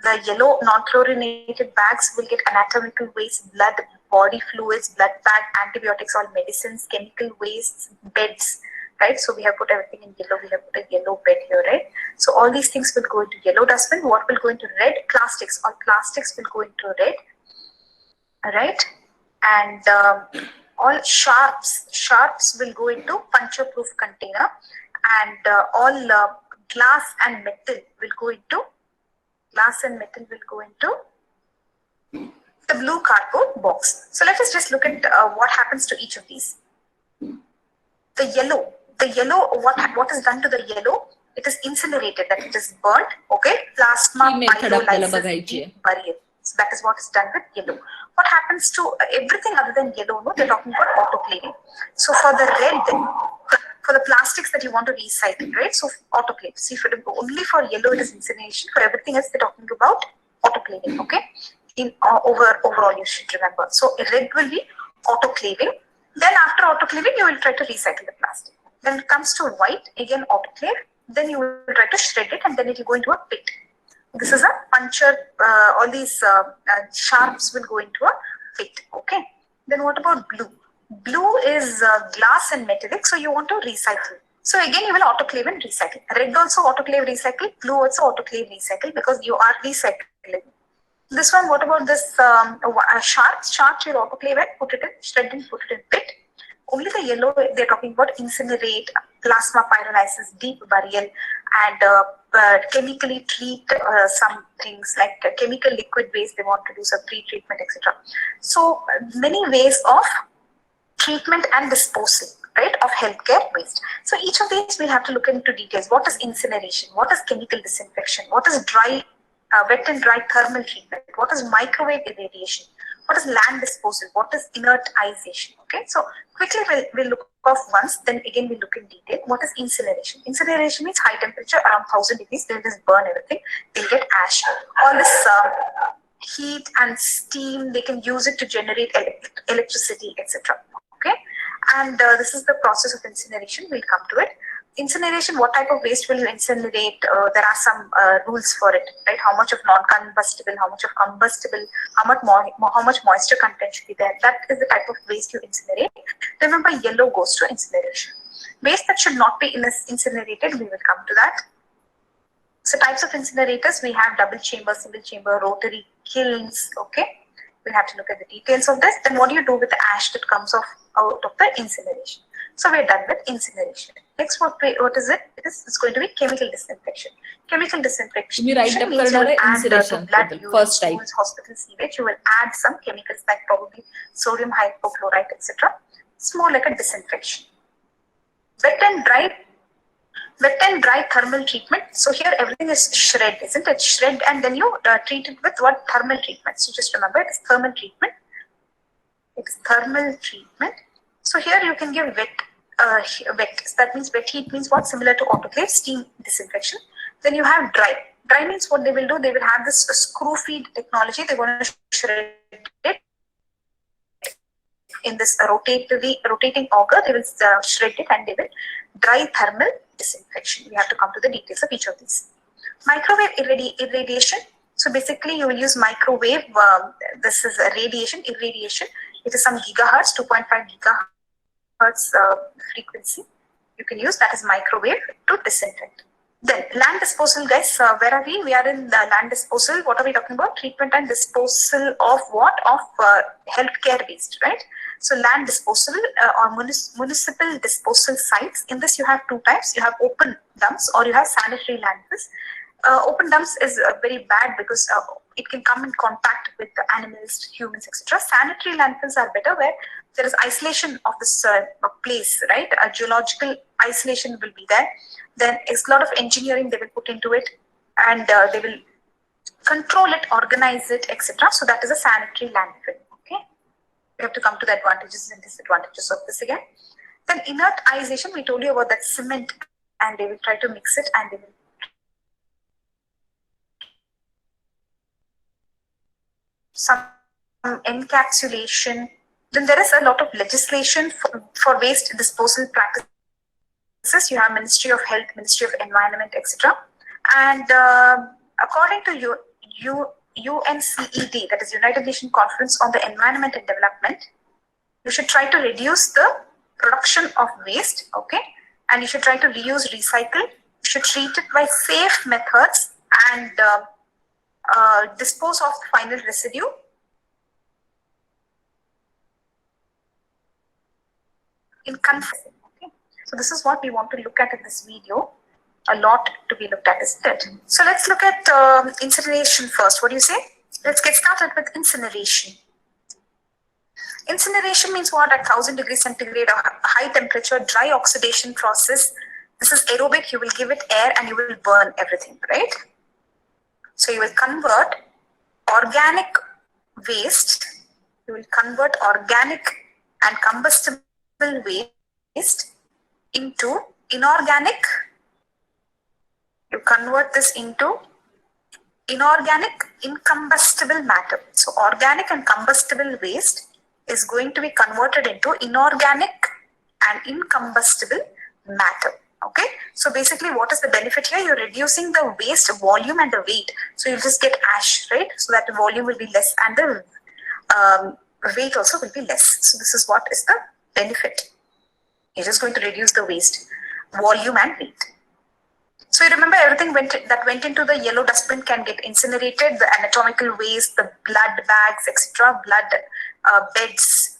J: The yellow non-chlorinated bags will get anatomical waste, blood, body fluids, blood bag, antibiotics, all medicines, chemical wastes, beds, right? So we have put everything in yellow. We have put a yellow bed here, right? So all these things will go into yellow dustbin. What will go into red? Plastics. All plastics will go into red, right? And all sharps will go into puncture-proof container, and all glass and metal will go into the blue cardboard box. So let us just look at what happens to each of these. The yellow, what is done to the yellow? It is incinerated, that it is burnt, okay? Plasma pyrolysis, burial. So that is what is done with yellow. What happens to everything other than yellow? No, they're talking about autoclaving. So for the red, for the plastics that you want to recycle, right? So autoclave. See, for only for yellow it is incineration. For everything else, they're talking about autoclaving. Okay. In overall, you should remember. So red will be autoclaving. Then after autoclaving, you will try to recycle the plastic. Then it comes to white, again autoclave. Then you will try to shred it, and then it will go into a pit. This is a puncture. All these sharps will go into a pit. Okay. Then what about blue? Blue is glass and metallic, so you want to recycle. So again, you will autoclave and recycle. Red also autoclave, recycle. Blue also autoclave, recycle, because you are recycling. This one, what about this sharps? Sharps you autoclave it, put it in, shred it, put it in pit. Only the yellow, they're talking about incinerate, plasma pyrolysis, deep burial, and chemically treat some things like chemical liquid waste. They want to do some pre-treatment, etc. So many ways of treatment and disposal, right, of healthcare waste. So each of these we'll have to look into details. What is incineration? What is chemical disinfection? What is wet and dry thermal treatment? What is microwave irradiation? What is land disposal? What is inertization? Okay, so quickly we'll look off once, then again we'll look in detail. What is incineration? Incineration means high temperature, around 1000 degrees. They'll just burn everything. They'll get ash. All this heat and steam, they can use it to generate electricity, etc. Okay, and this is the process of incineration. We'll come to it. Incineration, what type of waste will you incinerate? There are some rules for it, right? How much of non-combustible, how much of combustible, how much moisture content should be there. That is the type of waste you incinerate. Remember, yellow goes to incineration. Waste that should not be incinerated, we will come to that. So types of incinerators, we have double chamber, single chamber, rotary, kilns, okay? We'll have to look at the details of this. Then what do you do with the ash that comes out of the incineration? So we're done with incineration. Next, what is it? It's going to be chemical disinfection. Chemical disinfection means you will add to blood, urine, stools, hospital sewage. You will add some chemicals like probably sodium hypochlorite, etc. It's more like a disinfection. Wet and dry thermal treatment. So here everything is shred, isn't it? Shred, and then you treat it with what? Thermal treatment. So just remember, it is thermal treatment. It's thermal treatment. So here you can give wet. Wet. So that means wet heat means what? Similar to autoclave, steam disinfection. Then you have dry. Dry means what they will do? They will have this screw feed technology. They're going to shred it in this rotating auger. They will shred it and they will dry thermal disinfection. We have to come to the details of each of these. Microwave irradiation. So basically you will use microwave. This is radiation, irradiation. It is some gigahertz, 2.5 gigahertz frequency. You can use that as microwave to disinfect. Then land disposal, guys. Where are we? We are in the land disposal. What are we talking about? Treatment and disposal of what? Of healthcare waste, right? So land disposal or municipal disposal sites. In this you have two types. You have open dumps or you have sanitary landfills. Open dumps is very bad because it can come in contact with the animals, humans, etc. Sanitary landfills are better where there is isolation of this place, right? A geological isolation will be there. Then it's a lot of engineering they will put into it, and they will control it, organize it, etc. So that is a sanitary landfill. Okay, we have to come to the advantages and disadvantages of this again. Then inertization, we told you about that cement and they will try to mix it and they will some encapsulation. Then there is a lot of legislation for waste disposal practices. You have Ministry of Health, Ministry of Environment, etc. And according to UNCED, that is United Nations Conference on the Environment and Development, you should try to reduce the production of waste, okay? And you should try to reuse, recycle. You should treat it by safe methods and dispose of final residue in conformity. Okay? So this is what we want to look at in this video. A lot to be looked at, isn't it? So let's look at incineration first. What do you say? Let's get started with incineration. Incineration means what? At 1000 degrees centigrade, a high temperature, dry oxidation process. This is aerobic. You will give it air and you will burn everything, right? So you will convert organic waste. You will convert organic and combustible waste into inorganic. You convert this into inorganic incombustible matter. So organic and combustible waste is going to be converted into inorganic and incombustible matter. Okay, so basically what is the benefit here? You're reducing the waste volume and the weight. So you'll just get ash, right? So that the volume will be less and the weight also will be less. So this is what is the benefit. You're just going to reduce the waste volume and weight. So you remember everything that went into the yellow dustbin can get incinerated, the anatomical waste, the blood bags, etc., blood beds,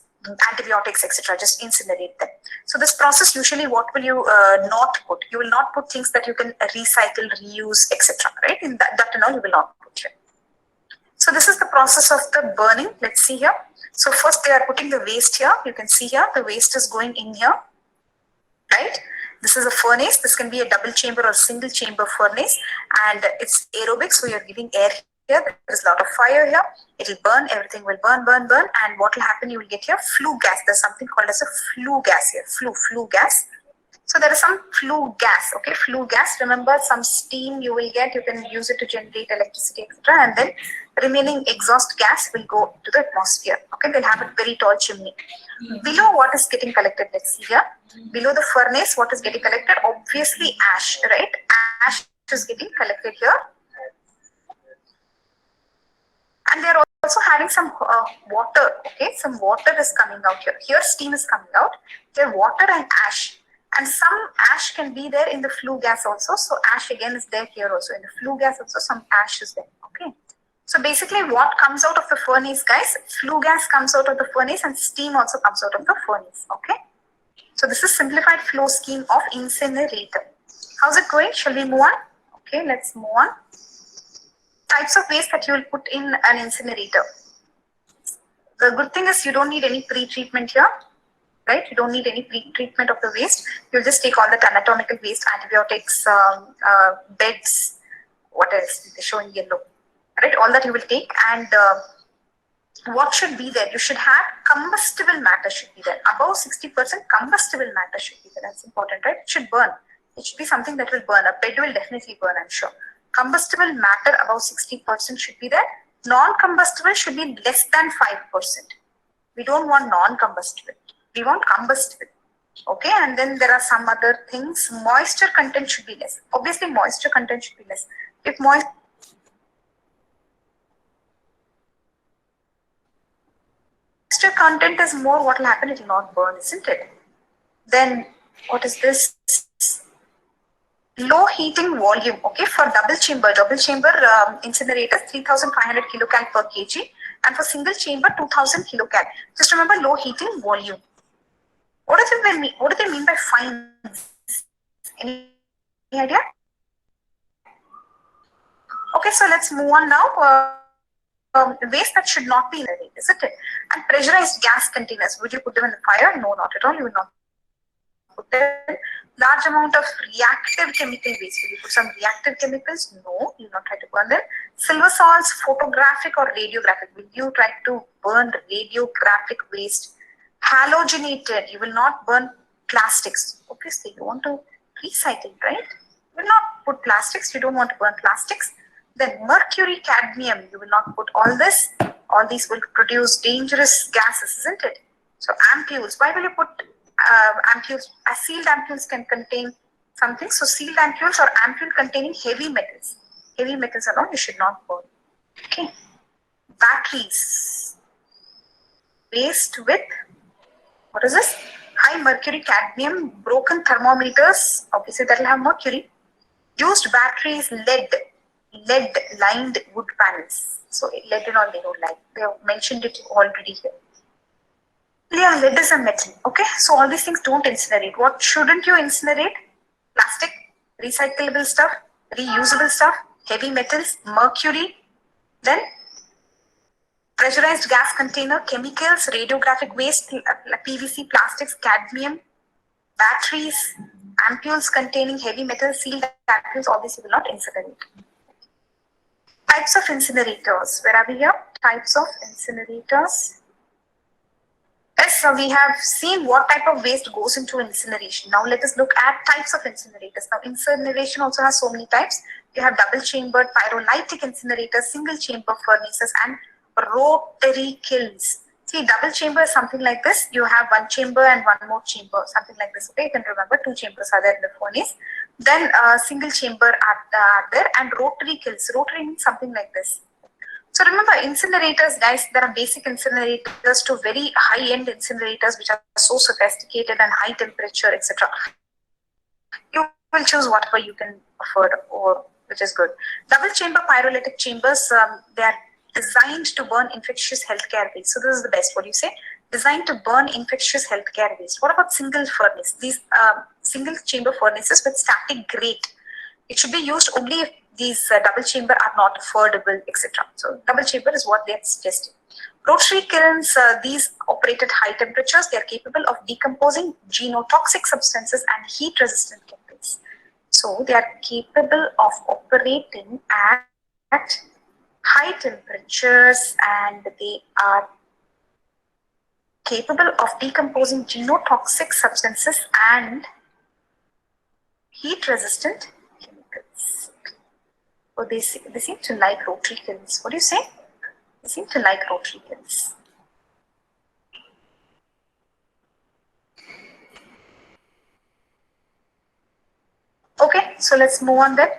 J: antibiotics, etc., just incinerate them. So this process, usually what will you not put? You will not put things that you can recycle, reuse, etc., right? In that and all you will not put here. So this is the process of the burning. Let's see here. So first they are putting the waste here. You can see here, the waste is going in here, right? This is a furnace. This can be a double chamber or single chamber furnace, and it's aerobic, so you're giving air here. There's a lot of fire here. It will burn. Everything will burn. And what will happen? You will get here flue gas. There's something called as a flue gas here. Flue gas. So there is some flue gas. Okay, flue gas. Remember, some steam you will get. You can use it to generate electricity, etc. And then remaining exhaust gas will go to the atmosphere. Okay, they'll have a very tall chimney. Below, what is getting collected? Let's see here. Below the furnace, what is getting collected? Obviously ash, right? Ash is getting collected here. And they're also having some water, okay? Some water is coming out here. Here steam is coming out. Here water and ash. And some ash can be there in the flue gas also. So ash again is there here also. In the flue gas also some ash is there, okay? So basically what comes out of the furnace, guys? Flue gas comes out of the furnace and steam also comes out of the furnace, okay? So this is simplified flow scheme of incinerator. How's it going? Shall we move on? Okay, let's move on. Types of waste that you will put in an incinerator. The good thing is you don't need any pre-treatment here, right? You don't need any pre-treatment of the waste. You'll just take all that anatomical waste, antibiotics, beds, what else? They show in yellow, right? All that you will take, and what should be there? You should have combustible matter should be there. Above 60% combustible matter should be there. That's important, right? It should burn. It should be something that will burn. A bed will definitely burn, I'm sure. Combustible matter above 60% should be there. Non-combustible should be less than 5%. We don't want non-combustible. We want combustible. Okay, and then there are some other things. Moisture content should be less. Obviously, moisture content should be less. If moisture content is more, what will happen? It will not burn, isn't it? Then what is this? Low heating volume. Okay, for double chamber incinerators 3500 kilocal per kg, and for single chamber 2000 kilocal. Just remember low heating volume. What do they mean by fines? Any idea? Okay, so let's move on now. Waste that should not be in the way, isn't it? And pressurized gas containers. Would you put them in the fire? No, not at all. You will not put them. Large amount of reactive chemical waste. Will you put some reactive chemicals? No, you will not try to burn them. Silver salts, photographic or radiographic. Will you try to burn radiographic waste? Halogenated. You will not burn plastics. Obviously, you want to recycled, right? You will not put plastics, you don't want to burn plastics. Then mercury, cadmium, you will not put all this. All these will produce dangerous gases, isn't it? So ampoules, why will you put ampoules? Sealed ampoules can contain something. So sealed ampoules or ampule containing heavy metals. Heavy metals alone you should not burn. Okay. Batteries. Waste with, what is this? High mercury, cadmium, broken thermometers. Obviously that will have mercury. Used batteries, lead lined wood panels. So lead and all they don't like. They have mentioned it already here. Yeah, lead is a metal. Okay, so all these things don't incinerate. What shouldn't you incinerate? Plastic, recyclable stuff, reusable stuff, heavy metals, mercury, then pressurized gas container, chemicals, radiographic waste, PVC, plastics, cadmium, batteries, ampoules containing heavy metals, sealed ampoules, all these you will not incinerate. Types of incinerators. Where are we here? Types of incinerators. Yes, so we have seen what type of waste goes into incineration. Now let us look at types of incinerators. Now incineration also has so many types. You have double chambered pyrolytic incinerators, single chamber furnaces, and rotary kilns. See, double chamber is something like this. You have one chamber and one more chamber, something like this. Okay, you can remember two chambers are there in the furnace. Then single chamber are there, and rotary kilns. Rotary means something like this. So remember, incinerators, guys, there are basic incinerators to very high-end incinerators which are so sophisticated and high temperature, etc. You will choose whatever you can afford or which is good. Double chamber pyrolytic chambers, they are designed to burn infectious healthcare waste. So this is the best. What do you say? Designed to burn infectious healthcare waste. What about single furnace? These single chamber furnaces with static grate. It should be used only if these double chamber are not affordable, etc. So double chamber is what they are suggesting. Rotary kilns, these operate at high temperatures. They are capable of decomposing genotoxic substances and heat-resistant chemicals. So they are capable of operating at high temperatures, and they are capable of decomposing genotoxic substances and heat-resistant chemicals. So they seem to like rotary kilns. What do you say? They seem to like rotary kilns. Okay, so let's move on then.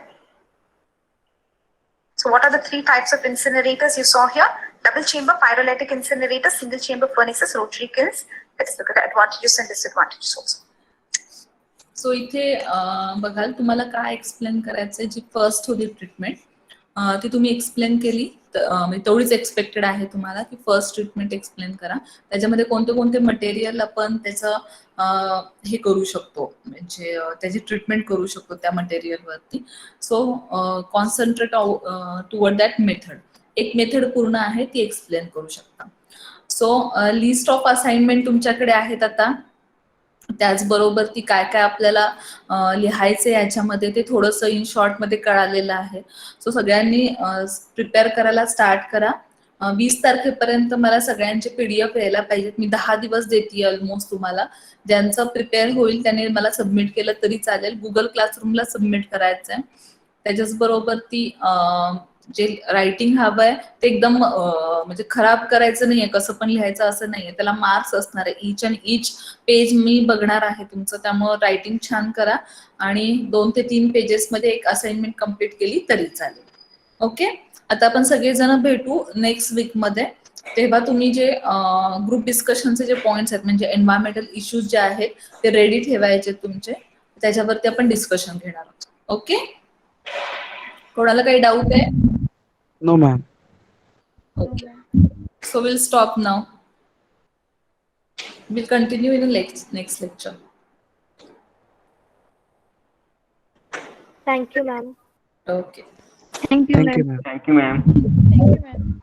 J: So what are the three types of incinerators you saw here? Double chamber pyrolytic incinerators, single chamber furnaces, rotary kilns. Let's look at the advantages and disadvantages also.
A: सो इथे बघाल तुम्हाला काय explain करायचंय. जी first होती treatment ती तुम्ही explain केली, म्हणजे तेवढीच एक्सपेक्टेड आहे तुम्हाला की फर्स्ट ट्रीटमेंट एक्सप्लेन करा. त्याच्यामध्ये कोणते कोणते मटेरियल आपण त्याचं हे करू शकतो, म्हणजे त्याची ट्रीटमेंट करू शकतो त्या मटेरियलवरती. सो कॉन्सन्ट्रेट टुवर्ड दॅट मेथड. एक मेथड पूर्ण आहे ती एक्सप्लेन करू शकता. सो लिस्ट ऑफ असाइनमेंट तुमच्याकडे आहेत आता. त्याचबरोबर ती काय काय आपल्याला लिहायचं याच्यामध्ये ते थोडंसं इन शॉर्ट मध्ये कळालेलं आहे. सो सगळ्यांनी प्रिपेअर करायला स्टार्ट करा. 20 तारखेपर्यंत मला सगळ्यांचे पीडीएफ यायला पाहिजेत. मी 10 दिवस देते ऑलमोस्ट तुम्हाला. ज्यांचं प्रिपेअर होईल त्याने मला सबमिट केलं तरी चालेल. गुगल क्लासरूमला सबमिट करायचंय. त्याच्याच बरोबर ती जे रायटिंग हवंय ते एकदम म्हणजे खराब करायचं नाहीये, कसं पण लिहायचं असं नाहीये. त्याला मार्क्स असणार आहे. ईच अँड ईच पेज मी बघणार आहे तुमचं. त्यामुळे रायटिंग छान करा आणि 2 ते 3 पेजेस मध्ये एक असाइनमेंट कंप्लीट केली तरी चालेल. ओके, आता आपण सगळेजण भेटू नेक्स्ट वीक मध्ये. तेव्हा तुम्ही जे ग्रुप डिस्कशनचे जे पॉइंट्स आहेत, म्हणजे एन्व्हायरमेंटल इश्यूज जे आहेत ते रेडी ठेवायचे तुमचे. त्याच्यावरती आपण डिस्कशन घेणार आहोत. ओके, कोणाला काही डाऊट आहे?
D: No, ma'am.
A: Okay, so we'll stop now. We'll continue in the next lecture.
B: Thank you, ma'am.
A: Okay.
I: Thank you,
D: Thank you,
I: ma'am.
D: ma'am.
G: Thank you, ma'am.
B: Thank you, ma'am.